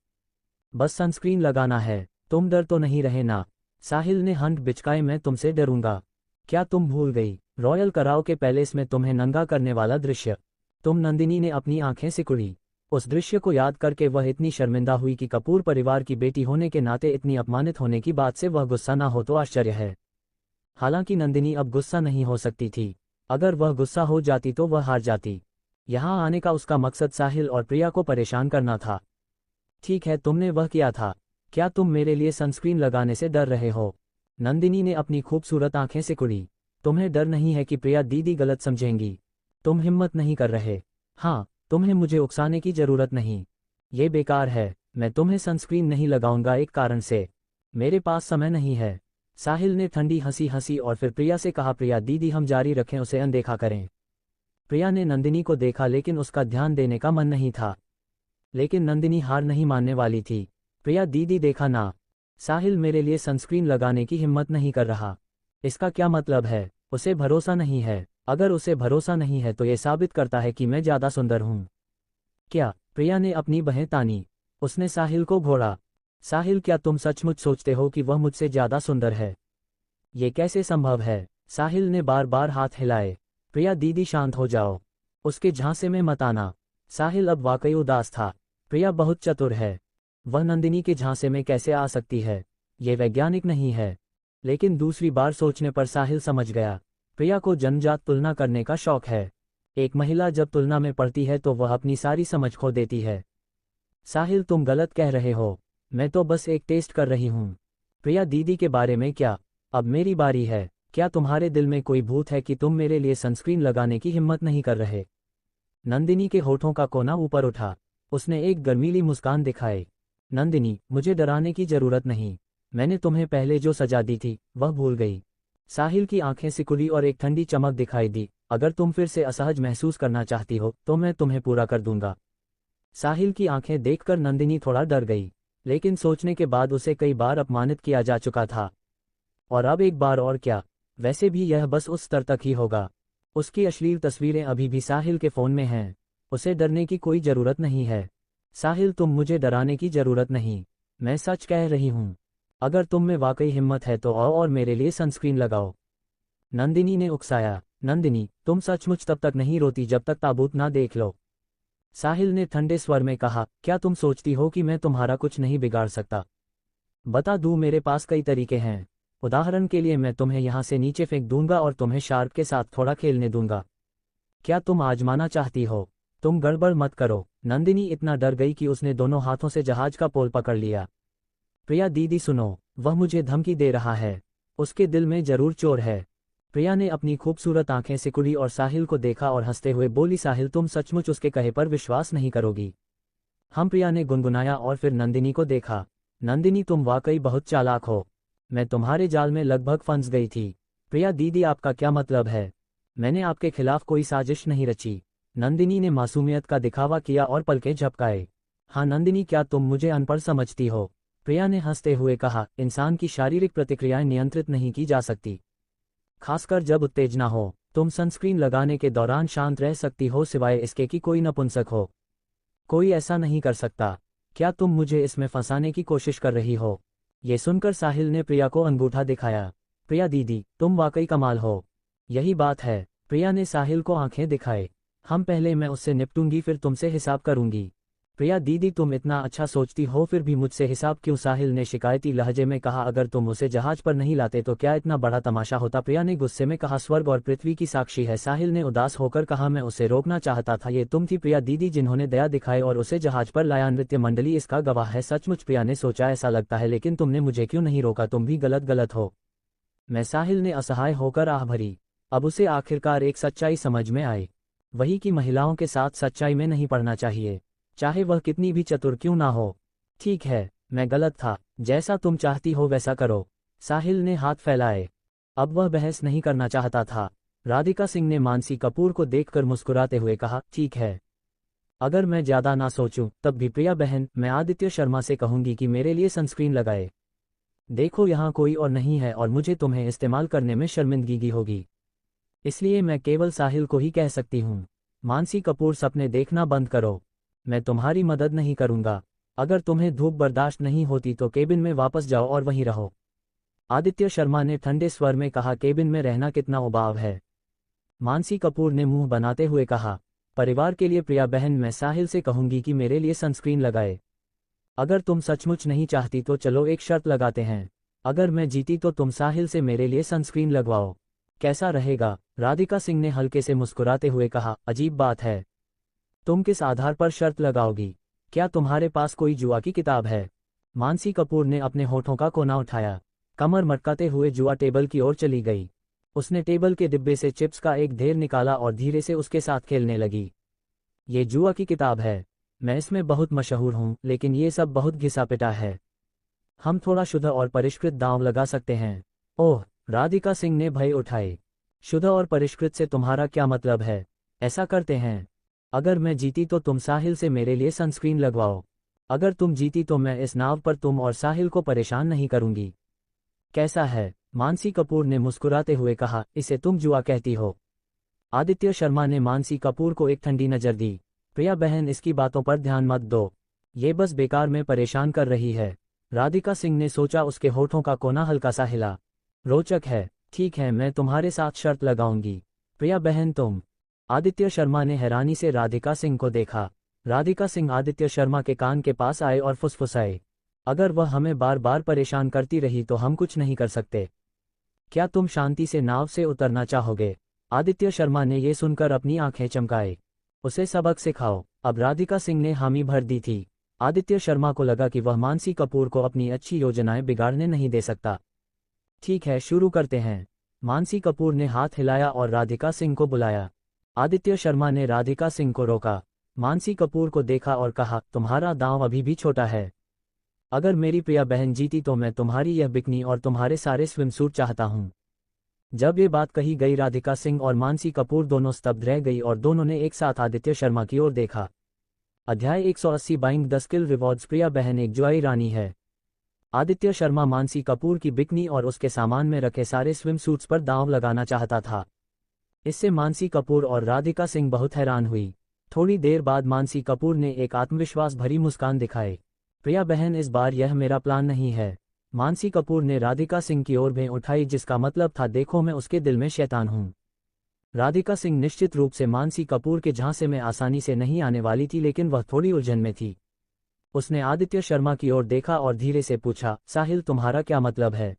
बस सनस्क्रीन लगाना है, तुम डर तो नहीं रहे ना? साहिल ने हंट बिचकाए, मैं तुमसे डरूंगा? क्या तुम भूल गई रॉयल कराओ के पैलेस में तुम्हें नंगा करने वाला दृश्य? तुम नंदिनी ने अपनी आंखें सिकुड़ी। उस दृश्य को याद करके वह इतनी शर्मिंदा हुई कि कपूर परिवार की बेटी होने के नाते इतनी अपमानित होने की बात से वह गुस्सा ना हो तो आश्चर्य है। हालांकि नंदिनी अब गुस्सा नहीं हो सकती थी। अगर वह गुस्सा हो जाती तो वह हार जाती। यहाँ आने का उसका मकसद साहिल और प्रिया को परेशान करना था। ठीक है, तुमने वह किया था। क्या तुम मेरे लिए सनस्क्रीन लगाने से डर रहे हो? नंदिनी ने अपनी खूबसूरत आंखें सिकुड़ी। तुम्हें डर नहीं है कि प्रिया दीदी गलत समझेंगी? तुम हिम्मत नहीं कर रहे? हाँ, तुम्हें मुझे उकसाने की जरूरत नहीं। ये बेकार है। मैं तुम्हें सनस्क्रीन नहीं लगाऊंगा एक कारण से। मेरे पास समय नहीं है। साहिल ने ठंडी हंसी हंसी और फिर प्रिया से कहा, प्रिया दीदी हम जारी रखें, उसे अनदेखा करें। प्रिया ने नंदिनी को देखा लेकिन उसका ध्यान देने का मन नहीं था। लेकिन नंदिनी हार नहीं मानने वाली थी। प्रिया दीदी देखा ना, साहिल मेरे लिए सनस्क्रीन लगाने की हिम्मत नहीं कर रहा। इसका क्या मतलब है? उसे भरोसा नहीं है। अगर उसे भरोसा नहीं है तो ये साबित करता है कि मैं ज्यादा सुंदर हूं। क्या? प्रिया ने अपनी बाहें तानी। उसने साहिल को घोड़ा। साहिल, क्या तुम सचमुच सोचते हो कि वह मुझसे ज्यादा सुंदर है? ये कैसे संभव है? साहिल ने बार बार हाथ हिलाए। प्रिया दीदी शांत हो जाओ, उसके झांसे में मत आना। साहिल अब वाकई उदास था। प्रिया बहुत चतुर है, वह नंदिनी के झांसे में कैसे आ सकती है? ये वैज्ञानिक नहीं है। लेकिन दूसरी बार सोचने पर साहिल समझ गया, प्रिया को जन्मजात तुलना करने का शौक है। एक महिला जब तुलना में पड़ती है तो वह अपनी सारी समझ खो देती है। साहिल, तुम गलत कह रहे हो। मैं तो बस एक टेस्ट कर रही हूँ। प्रिया दीदी के बारे में क्या? अब मेरी बारी है। क्या तुम्हारे दिल में कोई भूत है कि तुम मेरे लिए सनस्क्रीन लगाने की हिम्मत नहीं कर रहे? नंदिनी के होठों का कोना ऊपर उठा। उसने एक गर्मीली मुस्कान दिखाई। नंदिनी, मुझे डराने की जरूरत नहीं। मैंने तुम्हें पहले जो सजा दी थी वह भूल गई। साहिल की आंखें सिकुड़ी और एक ठंडी चमक दिखाई दी। अगर तुम फिर से असहज महसूस करना चाहती हो तो मैं तुम्हें पूरा कर दूंगा। साहिल की आंखें देखकर नंदिनी थोड़ा डर गई, लेकिन सोचने के बाद उसे कई बार अपमानित किया जा चुका था। और अब एक बार और क्या? वैसे भी यह बस उस स्तर तक ही होगा। उसकी अश्लील तस्वीरें अभी भी साहिल के फ़ोन में हैं। उसे डरने की कोई ज़रूरत नहीं है। साहिल, तुम मुझे डराने की ज़रूरत नहीं। मैं सच कह रही हूँ। अगर तुम में वाकई हिम्मत है तो आओ और मेरे लिए सनस्क्रीन लगाओ। नंदिनी ने उकसाया। नंदिनी, तुम सचमुच तब तक नहीं रोती जब तक ताबूत ना देख लो। साहिल ने ठंडे स्वर में कहा, क्या तुम सोचती हो कि मैं तुम्हारा कुछ नहीं बिगाड़ सकता? बता दूं, मेरे पास कई तरीके हैं। उदाहरण के लिए मैं तुम्हें यहाँ से नीचे फेंक दूंगा और तुम्हें शार्क के साथ थोड़ा खेलने दूंगा। क्या तुम आजमाना चाहती हो? तुम गड़बड़ मत करो। नंदिनी इतना डर गई कि उसने दोनों हाथों से जहाज का पोल पकड़ लिया। प्रिया दीदी सुनो, वह मुझे धमकी दे रहा है। उसके दिल में जरूर चोर है। प्रिया ने अपनी खूबसूरत आंखें सिकुड़ी और साहिल को देखा और हंसते हुए बोली, साहिल तुम सचमुच उसके कहे पर विश्वास नहीं करोगी? हम, प्रिया ने गुनगुनाया और फिर नंदिनी को देखा। नंदिनी, तुम वाकई बहुत चालाक हो। मैं तुम्हारे जाल में लगभग फंस गई थी। प्रिया दीदी, आपका क्या मतलब है? मैंने आपके खिलाफ कोई साजिश नहीं रची। नंदिनी ने मासूमियत का दिखावा किया और पलकें झपकाए। हाँ नंदिनी, क्या तुम मुझे अनपढ़ समझती हो? प्रिया ने हंसते हुए कहा, इंसान की शारीरिक प्रतिक्रियाएं नियंत्रित नहीं की जा सकती, खासकर जब उत्तेजना हो। तुम सनस्क्रीन लगाने के दौरान शांत रह सकती हो सिवाय इसके कि कोई नपुंसक हो। कोई ऐसा नहीं कर सकता। क्या तुम मुझे इसमें फंसाने की कोशिश कर रही हो? ये सुनकर साहिल ने प्रिया को अंगूठा दिखाया। प्रिया दीदी, तुम वाकई कमाल हो। यही बात है। प्रिया ने साहिल को आंखें दिखाए। हम, पहले मैं उससे निपटूंगी फिर तुमसे हिसाब करूंगी। प्रिया दीदी, तुम इतना अच्छा सोचती हो फिर भी मुझसे हिसाब क्यों? साहिल ने शिकायती लहजे में कहा, अगर तुम उसे जहाज पर नहीं लाते तो क्या इतना बड़ा तमाशा होता? प्रिया ने गुस्से में कहा, स्वर्ग और पृथ्वी की साक्षी है। साहिल ने उदास होकर कहा, मैं उसे रोकना चाहता था, ये तुम थी प्रिया दीदी जिन्होंने दया दिखाई और उसे जहाज पर लाया। नृत्य मंडली इसका गवाह है। सचमुच? प्रिया ने सोचा, ऐसा लगता है, लेकिन तुमने मुझे क्यों नहीं रोका? तुम भी गलत हो। मैं, साहिल ने असहाय होकर आह भरी। अब उसे आखिरकार एक सच्चाई समझ में आई, वही कि महिलाओं के साथ सच्चाई में नहीं पड़ना चाहिए, चाहे वह कितनी भी चतुर क्यों ना हो। ठीक है, मैं गलत था। जैसा तुम चाहती हो वैसा करो। साहिल ने हाथ फैलाए। अब वह बहस नहीं करना चाहता था। राधिका सिंह ने मानसी कपूर को देखकर मुस्कुराते हुए कहा, ठीक है, अगर मैं ज्यादा ना सोचूं तब भी प्रिया बहन, मैं आदित्य शर्मा से कहूंगी कि मेरे लिए सनस्क्रीन लगाए। देखो यहाँ कोई और नहीं है और मुझे तुम्हें इस्तेमाल करने में शर्मिंदगी होगी, इसलिए मैं केवल साहिल को ही कह सकती हूँ। मानसी कपूर, सपने देखना बंद करो। मैं तुम्हारी मदद नहीं करूँगा। अगर तुम्हें धूप बर्दाश्त नहीं होती तो केबिन में वापस जाओ और वहीं रहो। आदित्य शर्मा ने ठंडे स्वर में कहा, केबिन में रहना कितना उबाऊ है। मानसी कपूर ने मुंह बनाते हुए कहा, परिवार के लिए प्रिया बहन, मैं साहिल से कहूंगी कि मेरे लिए सनस्क्रीन लगाए। अगर तुम सचमुच नहीं चाहती तो चलो एक शर्त लगाते हैं, अगर मैं जीती तो तुम साहिल से मेरे लिए सनस्क्रीन लगवाओ। कैसा रहेगा? राधिका सिंह ने हल्के से मुस्कुराते हुए कहा, अजीब बात है, तुम किस आधार पर शर्त लगाओगी? क्या तुम्हारे पास कोई जुआ की किताब है? मानसी कपूर ने अपने होठों का कोना उठाया, कमर मटकाते हुए जुआ टेबल की ओर चली गई। उसने टेबल के डिब्बे से चिप्स का एक ढेर निकाला और धीरे से उसके साथ खेलने लगी। ये जुआ की किताब है, मैं इसमें बहुत मशहूर हूँ, लेकिन ये सब बहुत घिसा पिटा है। हम थोड़ा शुद्ध और परिष्कृत दांव लगा सकते हैं। ओह, राधिका सिंह ने भय उठाए। शुद्ध और परिष्कृत से तुम्हारा क्या मतलब है? ऐसा करते हैं, अगर मैं जीती तो तुम साहिल से मेरे लिए सनस्क्रीन लगवाओ। अगर तुम जीती तो मैं इस नाव पर तुम और साहिल को परेशान नहीं करूंगी। कैसा है? मानसी कपूर ने मुस्कुराते हुए कहा, इसे तुम जुआ कहती हो? आदित्य शर्मा ने मानसी कपूर को एक ठंडी नजर दी। प्रिया बहन, इसकी बातों पर ध्यान मत दो, ये बस बेकार में परेशान कर रही है। राधिका सिंह ने सोचा, उसके होठों का कोना हल्का सा हिला। रोचक है, ठीक है, मैं तुम्हारे साथ शर्त लगाऊंगी। प्रिया बहन, तुम? आदित्य शर्मा ने हैरानी से राधिका सिंह को देखा। राधिका सिंह आदित्य शर्मा के कान के पास आए और फुसफुसाए, अगर वह हमें बार बार परेशान करती रही तो हम कुछ नहीं कर सकते। क्या तुम शांति से नाव से उतरना चाहोगे? आदित्य शर्मा ने ये सुनकर अपनी आंखें चमकाए। उसे सबक सिखाओ। अब राधिका सिंह ने हामी भर दी थी। आदित्य शर्मा को लगा कि वह मानसी कपूर को अपनी अच्छी योजनाएं बिगाड़ने नहीं दे सकता। ठीक है, शुरू करते हैं। मानसी कपूर ने हाथ हिलाया और राधिका सिंह को बुलाया। आदित्य शर्मा ने राधिका सिंह को रोका, मानसी कपूर को देखा और कहा, तुम्हारा दांव अभी भी छोटा है। अगर मेरी प्रिया बहन जीती तो मैं तुम्हारी यह बिकनी और तुम्हारे सारे स्विमसूट चाहता हूं। जब ये बात कही गई, राधिका सिंह और मानसी कपूर दोनों स्तब्ध रह गई और दोनों ने एक साथ आदित्य शर्मा की ओर देखा। अध्याय 180 बाइंग द स्किल रिवॉर्ड्स। प्रिया बहन एक जुआई रानी है। आदित्य शर्मा मानसी कपूर की बिकनी और उसके सामान में रखे सारे स्विमसूट्स पर दांव लगाना चाहता था। इससे मानसी कपूर और राधिका सिंह बहुत हैरान हुई। थोड़ी देर बाद मानसी कपूर ने एक आत्मविश्वास भरी मुस्कान दिखाई। प्रिया बहन, इस बार यह मेरा प्लान नहीं है। मानसी कपूर ने राधिका सिंह की ओर भें उठाई, जिसका मतलब था, देखो मैं उसके दिल में शैतान हूं। राधिका सिंह निश्चित रूप से मानसी कपूर के झांसे में आसानी से नहीं आने वाली थी, लेकिन वह थोड़ी उलझन में थी। उसने आदित्य शर्मा की ओर देखा और धीरे से पूछा, साहिल, तुम्हारा क्या मतलब है?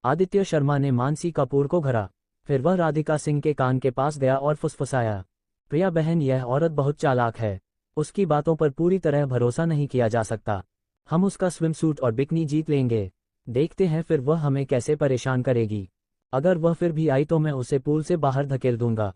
आदित्य शर्मा ने मानसी कपूर को घरा। फिर वह राधिका सिंह के कान के पास गया और फुसफुसाया, प्रिया बहन, यह औरत बहुत चालाक है। उसकी बातों पर पूरी तरह भरोसा नहीं किया जा सकता। हम उसका स्विमसूट और बिकनी जीत लेंगे। देखते हैं फिर वह हमें कैसे परेशान करेगी। अगर वह फिर भी आई तो मैं उसे पूल से बाहर धकेल दूंगा।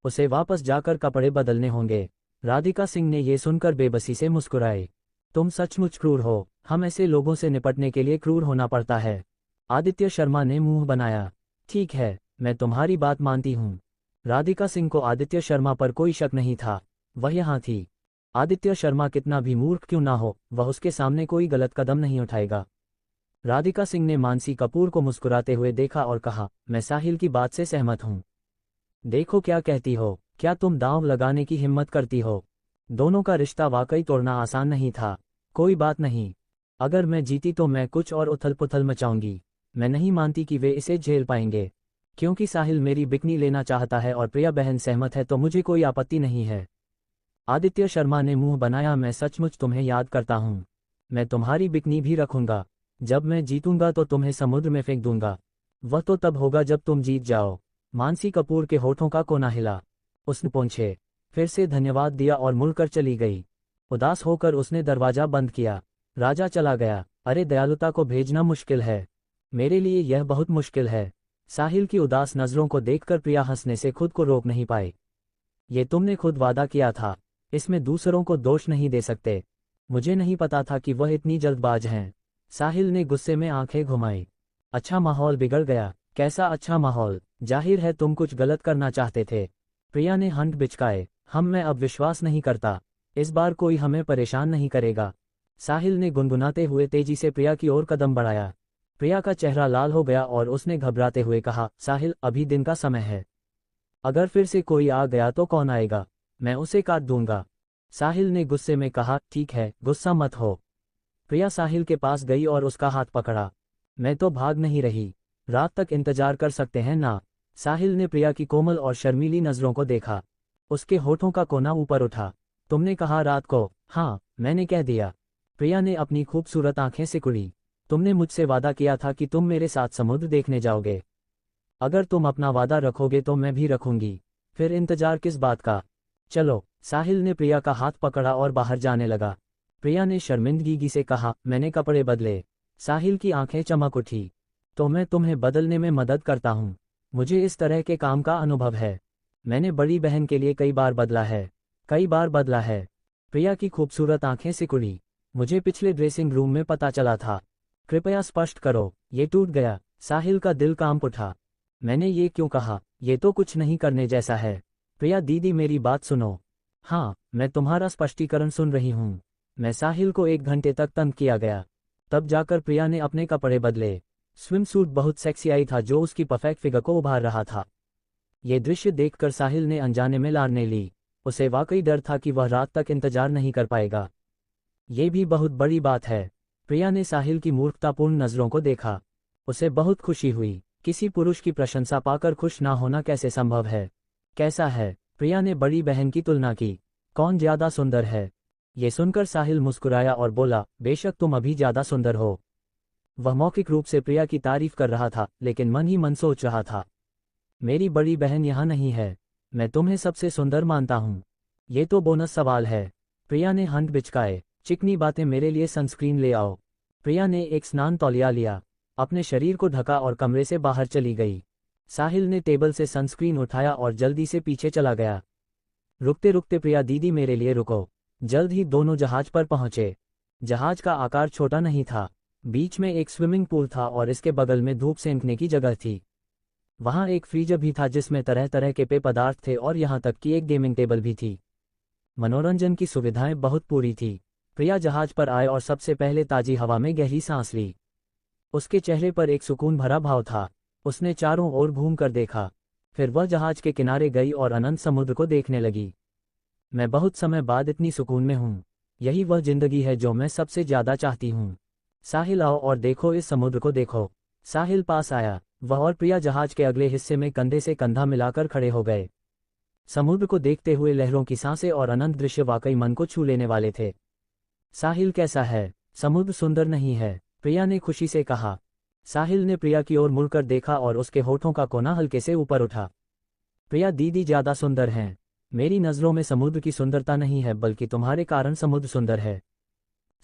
उसे वापस जाकर कपड़े बदलने होंगे। राधिका सिंह ने यह सुनकर बेबसी से मुस्कुराए। तुम सचमुच क्रूर हो। हम ऐसे लोगों से निपटने के लिए क्रूर होना पड़ता है। आदित्य शर्मा ने मुंह बनाया। ठीक है, मैं तुम्हारी बात मानती हूँ। राधिका सिंह को आदित्य शर्मा पर कोई शक नहीं था। वह यहाँ थी। आदित्य शर्मा कितना भी मूर्ख क्यों ना हो, वह उसके सामने कोई गलत कदम नहीं उठाएगा। राधिका सिंह ने मानसी कपूर को मुस्कुराते हुए देखा और कहा, मैं साहिल की बात से सहमत हूँ। देखो क्या कहती हो, क्या तुम दांव लगाने की हिम्मत करती हो? दोनों का रिश्ता वाकई तोड़ना आसान नहीं था। कोई बात नहीं, अगर मैं जीती तो मैं कुछ और उथल पुथल मचाऊंगी। मैं नहीं मानती कि वे इसे झेल पाएंगे। क्योंकि साहिल मेरी बिकनी लेना चाहता है और प्रिया बहन सहमत है तो मुझे कोई आपत्ति नहीं है। आदित्य शर्मा ने मुंह बनाया, मैं सचमुच तुम्हें याद करता हूँ। मैं तुम्हारी बिकनी भी रखूंगा। जब मैं जीतूंगा तो तुम्हें समुद्र में फेंक दूंगा। वह तो तब होगा जब तुम जीत जाओ। मानसी कपूर के होठों का कोना हिला। उसने पूछे, फिर से धन्यवाद दिया और मुड़कर चली गई। उदास होकर उसने दरवाजा बंद किया। राजा चला गया। अरे, दयालुता को भेजना मुश्किल है। मेरे लिए यह बहुत मुश्किल है। साहिल की उदास नजरों को देखकर प्रिया हंसने से खुद को रोक नहीं पाई। ये तुमने खुद वादा किया था, इसमें दूसरों को दोष नहीं दे सकते। मुझे नहीं पता था कि वह इतनी जल्दबाज हैं। साहिल ने गुस्से में आंखें घुमाई। अच्छा, माहौल बिगड़ गया। कैसा अच्छा माहौल? जाहिर है तुम कुछ गलत करना चाहते थे। प्रिया ने हंट बिचकाए। मैं अब विश्वास नहीं करता। इस बार कोई हमें परेशान नहीं करेगा। साहिल ने गुनगुनाते हुए तेजी से प्रिया की ओर कदम बढ़ाया। प्रिया का चेहरा लाल हो गया और उसने घबराते हुए कहा, साहिल, अभी दिन का समय है। अगर फिर से कोई आ गया तो कौन आएगा? मैं उसे काट दूंगा। साहिल ने गुस्से में कहा, ठीक है, गुस्सा मत हो। प्रिया साहिल के पास गई और उसका हाथ पकड़ा। मैं तो भाग नहीं रही। रात तक इंतजार कर सकते हैं ना? साहिल ने प्रिया की कोमल और शर्मीली नजरों को देखा। उसके होठों का कोना ऊपर उठा। तुमने कहा रात को? हाँ, मैंने कह दिया। प्रिया ने अपनी खूबसूरत आंखें सिकुड़ी। तुमने मुझसे वादा किया था कि तुम मेरे साथ समुद्र देखने जाओगे। अगर तुम अपना वादा रखोगे तो मैं भी रखूंगी। फिर इंतजार किस बात का? चलो। साहिल ने प्रिया का हाथ पकड़ा और बाहर जाने लगा। प्रिया ने शर्मिंदगी से कहा, मैंने कपड़े बदले। साहिल की आंखें चमक उठी। तो मैं तुम्हें बदलने में मदद करता हूँ। मुझे इस तरह के काम का अनुभव है। मैंने बड़ी बहन के लिए कई बार बदला है। कई बार बदला है। प्रिया की खूबसूरत आंखें सिकुड़ी। मुझे पिछले ड्रेसिंग रूम में पता चला था। कृपया स्पष्ट करो। ये टूट गया। साहिल का दिल कांप उठा। मैंने ये क्यों कहा? ये तो कुछ नहीं करने जैसा है। प्रिया दीदी, मेरी बात सुनो। हाँ, मैं तुम्हारा स्पष्टीकरण सुन रही हूँ। मैं साहिल को 1 घंटे तक तंग किया गया। तब जाकर प्रिया ने अपने कपड़े बदले। स्विम सूट बहुत सेक्सी आई था जो उसकी परफेक्ट फिगर को उभार रहा था। ये दृश्य देखकर साहिल ने अनजाने में लारने ली। उसे वाकई डर था कि वह रात तक इंतजार नहीं कर पाएगा। ये भी बहुत बड़ी बात है। प्रिया ने साहिल की मूर्खतापूर्ण नजरों को देखा। उसे बहुत खुशी हुई। किसी पुरुष की प्रशंसा पाकर खुश ना होना कैसे संभव है? कैसा है? प्रिया ने बड़ी बहन की तुलना की। कौन ज्यादा सुंदर है? ये सुनकर साहिल मुस्कुराया और बोला, बेशक तुम अभी ज्यादा सुंदर हो। वह मौखिक रूप से प्रिया की तारीफ कर रहा था, लेकिन मन ही मन सोच रहा था, मेरी बड़ी बहन यहाँ नहीं है। मैं तुम्हें सबसे सुंदर मानता हूँ। ये तो बोनस सवाल है। प्रिया ने हंट बिचकाए। चिकनी बातें, मेरे लिए सनस्क्रीन ले आओ। प्रिया ने एक स्नान तौलिया लिया, अपने शरीर को ढका और कमरे से बाहर चली गई। साहिल ने टेबल से सनस्क्रीन उठाया और जल्दी से पीछे चला गया। रुकते रुकते, प्रिया दीदी, मेरे लिए रुको। जल्द ही दोनों जहाज पर पहुंचे। जहाज का आकार छोटा नहीं था। बीच में एक स्विमिंग पूल था और इसके बगल में धूप सेंकने की जगह थी। वहां एक फ्रीजर भी था जिसमें तरह तरह के पेय पदार्थ थे और यहां तक कि एक गेमिंग टेबल भी थी। मनोरंजन की सुविधाएं बहुत पूरी थी। प्रिया जहाज पर आए और सबसे पहले ताजी हवा में गहरी सांस ली। उसके चेहरे पर एक सुकून भरा भाव था। उसने चारों ओर घूम कर देखा। फिर वह जहाज के किनारे गई और अनंत समुद्र को देखने लगी। मैं बहुत समय बाद इतनी सुकून में हूँ। यही वह जिंदगी है जो मैं सबसे ज्यादा चाहती हूँ। साहिल, आओ और देखो, इस समुद्र को देखो। साहिल पास आया। वह और प्रिया जहाज के अगले हिस्से में कंधे से कंधा मिलाकर खड़े हो गए। समुद्र को देखते हुए लहरों की सांसें और अनंत दृश्य वाकई मन को छू लेने वाले थे। साहिल, कैसा है? समुद्र सुंदर नहीं है? प्रिया ने खुशी से कहा। साहिल ने प्रिया की ओर मुड़कर देखा और उसके होठों का कोना हल्के से ऊपर उठा। प्रिया दीदी ज्यादा सुंदर हैं। मेरी नजरों में समुद्र की सुंदरता नहीं है, बल्कि तुम्हारे कारण समुद्र सुंदर है।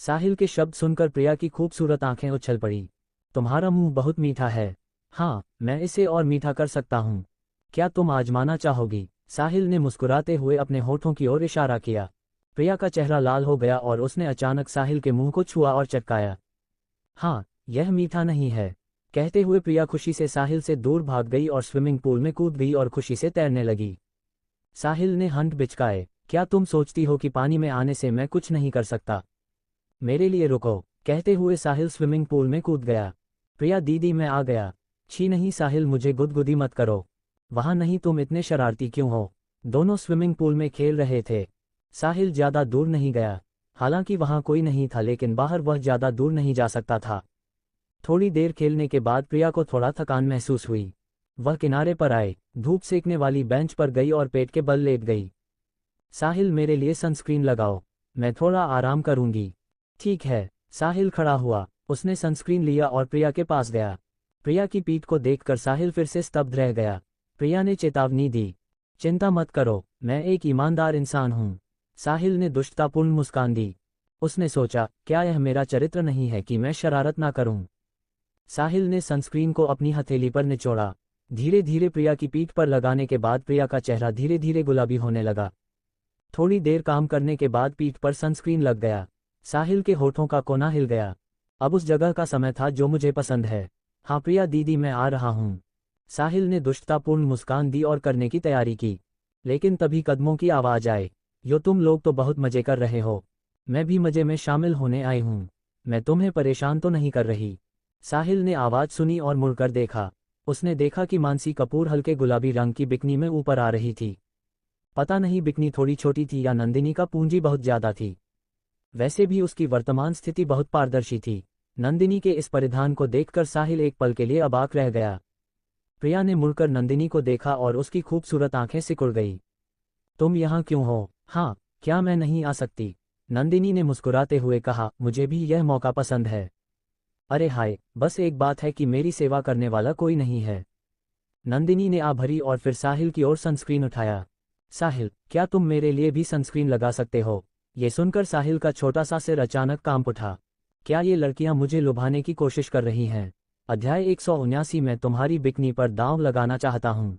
साहिल के शब्द सुनकर प्रिया की खूबसूरत आंखें उछल पड़ी। तुम्हारा मुंह बहुत मीठा है। हाँ, मैं इसे और मीठा कर सकता हूँ। क्या तुम आजमाना चाहोगी? साहिल ने मुस्कुराते हुए अपने होठों की ओर इशारा किया। प्रिया का चेहरा लाल हो गया और उसने अचानक साहिल के मुंह को छुआ और चटकाया। हाँ, यह मीठा नहीं है। कहते हुए प्रिया खुशी से साहिल से दूर भाग गई और स्विमिंग पूल में कूद गई और खुशी से तैरने लगी। साहिल ने हंट बिचकाए। क्या तुम सोचती हो कि पानी में आने से मैं कुछ नहीं कर सकता? मेरे लिए रुको। कहते हुए साहिल स्विमिंग पूल में कूद गया। प्रिया दीदी, मैं आ गया। छी नहीं साहिल, मुझे गुदगुदी मत करो। वहां नहीं, तुम इतने शरारती क्यों हो? दोनों स्विमिंग पूल में खेल रहे थे। साहिल ज्यादा दूर नहीं गया। हालांकि वहां कोई नहीं था, लेकिन बाहर वह ज्यादा दूर नहीं जा सकता था। थोड़ी देर खेलने के बाद प्रिया को थोड़ा थकान महसूस हुई। वह किनारे पर आए, धूप सेकने वाली बेंच पर गई और पेट के बल लेट गई। साहिल, मेरे लिए सनस्क्रीन लगाओ। मैं थोड़ा आराम करूंगी। ठीक है। साहिल खड़ा हुआ। उसने सनस्क्रीन लिया और प्रिया के पास गया। प्रिया की पीठ को देखकर साहिल फिर से स्तब्ध रह गया। प्रिया ने चेतावनी दी। चिंता मत करो, मैं एक ईमानदार इंसान हूँ। साहिल ने दुष्टतापूर्ण मुस्कान दी। उसने सोचा, क्या यह मेरा चरित्र नहीं है कि मैं शरारत ना करूं? साहिल ने सनस्क्रीन को अपनी हथेली पर निचोड़ा। धीरे धीरे प्रिया की पीठ पर लगाने के बाद प्रिया का चेहरा धीरे धीरे गुलाबी होने लगा। थोड़ी देर काम करने के बाद पीठ पर सनस्क्रीन लग गया। साहिल के होठों का कोना हिल गया। अब उस जगह का समय था जो मुझे पसंद है। हाँ प्रिया दीदी, मैं आ रहा हूँ। साहिल ने दुष्टतापूर्ण मुस्कान दी और करने की तैयारी की। लेकिन तभी कदमों की आवाज आए। यो, तुम लोग तो बहुत मजे कर रहे हो। मैं भी मजे में शामिल होने आई हूँ। मैं तुम्हें परेशान तो नहीं कर रही? साहिल ने आवाज सुनी और मुड़कर देखा। उसने देखा कि मानसी कपूर हल्के गुलाबी रंग की बिकनी में ऊपर आ रही थी। पता नहीं बिकनी थोड़ी छोटी थी या नंदिनी का पूंजी बहुत ज्यादा थी। वैसे भी उसकी वर्तमान स्थिति बहुत पारदर्शी थी। नंदिनी के इस परिधान को देखकर साहिल एक पल के लिए अबाक रह गया। प्रिया ने मुड़कर नंदिनी को देखा और उसकी खूबसूरत आंखें सिकुड़ गई। तुम यहाँ क्यों हो? हाँ, क्या मैं नहीं आ सकती? नंदिनी ने मुस्कुराते हुए कहा, मुझे भी यह मौका पसंद है। अरे हाय, बस एक बात है कि मेरी सेवा करने वाला कोई नहीं है। नंदिनी ने भरी और फिर साहिल की ओर सनस्क्रीन उठाया। साहिल, क्या तुम मेरे लिए भी सनस्क्रीन लगा सकते हो? ये सुनकर साहिल का छोटा सा सिर अचानक कांप उठा। क्या ये लड़कियां मुझे लुभाने की कोशिश कर रही हैं? अध्याय 179 में तुम्हारी बिकनी पर दांव लगाना चाहता हूं।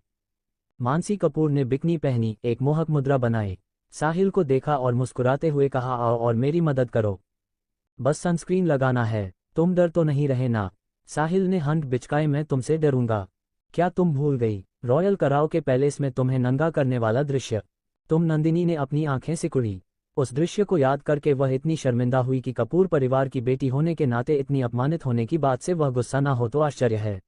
मानसी कपूर ने बिकनी पहनी, एक मोहक मुद्रा बनाई। साहिल को देखा और मुस्कुराते हुए कहा, आओ और मेरी मदद करो। बस सनस्क्रीन लगाना है, तुम डर तो नहीं रहे ना? साहिल ने हंट बिचकाए, मैं तुमसे डरूंगा? क्या तुम भूल गई रॉयल कराओ के पैलेस में तुम्हें नंगा करने वाला दृश्य? तुम? नंदिनी ने अपनी आंखें सिकुड़ी। उस दृश्य को याद करके वह इतनी शर्मिंदा हुई कि कपूर परिवार की बेटी होने के नाते इतनी अपमानित होने की बात से वह गुस्सा ना हो तो आश्चर्य है।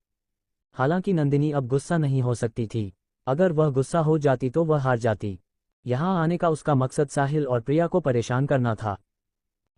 हालांकि नंदिनी अब गुस्सा नहीं हो सकती थी। अगर वह गुस्सा हो जाती तो वह हार जाती। यहां आने का उसका मकसद साहिल और प्रिया को परेशान करना था।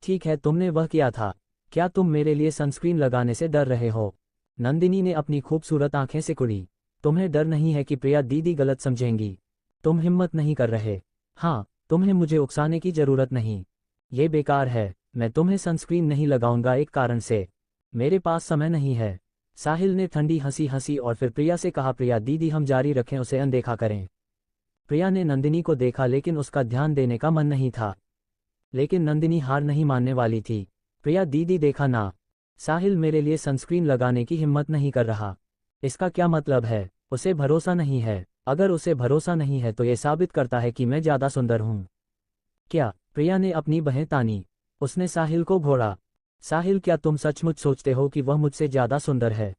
ठीक है, तुमने वह किया था। क्या तुम मेरे लिए सनस्क्रीन लगाने से डर रहे हो? नंदिनी ने अपनी खूबसूरत आंखें सिकुड़ी। तुम्हें डर नहीं है कि प्रिया दीदी गलत समझेंगी? तुम हिम्मत नहीं कर रहे? हाँ, तुम्हें मुझे उकसाने की जरूरत नहीं। ये बेकार है। मैं तुम्हें सनस्क्रीन नहीं लगाऊंगा एक कारण से। मेरे पास समय नहीं है। साहिल ने ठंडी हंसी हंसी और फिर प्रिया से कहा, प्रिया दीदी हम जारी रखें, उसे अनदेखा करें। प्रिया ने नंदिनी को देखा लेकिन उसका ध्यान देने का मन नहीं था। लेकिन नंदिनी हार नहीं मानने वाली थी। प्रिया दीदी देखा ना, साहिल मेरे लिए सनस्क्रीन लगाने की हिम्मत नहीं कर रहा। इसका क्या मतलब है? उसे भरोसा नहीं है। अगर उसे भरोसा नहीं है तो ये साबित करता है कि मैं ज्यादा सुंदर हूं। क्या? प्रिया ने अपनी बाहें तानी। उसने साहिल को घोड़ा। साहिल, क्या तुम सचमुच सोचते हो कि वह मुझसे ज्यादा सुंदर है?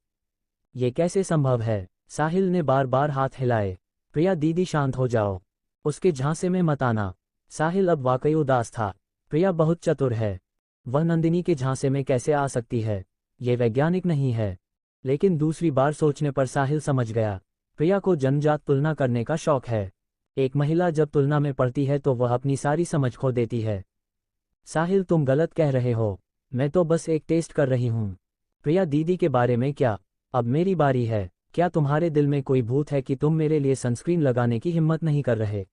ये कैसे संभव है? साहिल ने बार बार हाथ हिलाए। प्रिया दीदी शांत हो जाओ, उसके झांसे में मत आना। साहिल अब वाकई उदास था। प्रिया बहुत चतुर है, वह नंदिनी के झांसे में कैसे आ सकती है? ये वैज्ञानिक नहीं है। लेकिन दूसरी बार सोचने पर साहिल समझ गया, प्रिया को जन्मजात तुलना करने का शौक है। एक महिला जब तुलना में पड़ती है तो वह अपनी सारी समझ खो देती है। साहिल, तुम गलत कह रहे हो। मैं तो बस एक टेस्ट कर रही हूँ। प्रिया दीदी के बारे में क्या? अब मेरी बारी है। क्या तुम्हारे दिल में कोई भूत है कि तुम मेरे लिए सनस्क्रीन लगाने की हिम्मत नहीं कर रहे?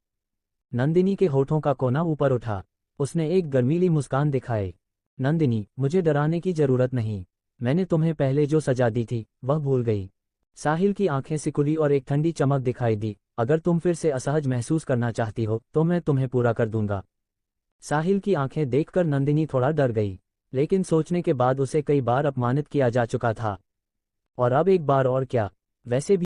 नंदिनी के होठों का कोना ऊपर उठा। उसने एक गर्मीली मुस्कान दिखाई। नंदिनी, मुझे डराने की जरूरत नहीं। मैंने तुम्हें पहले जो सजा दी थी वह भूल गई। साहिल की आंखें सिकुड़ी और एक ठंडी चमक दिखाई दी। अगर तुम फिर से असहज महसूस करना चाहती हो तो मैं तुम्हें पूरा कर दूंगा। साहिल की आंखें देखकर नंदिनी थोड़ा डर गई, लेकिन सोचने के बाद उसे कई बार अपमानित किया जा चुका था। और अब एक बार और क्या? वैसे भी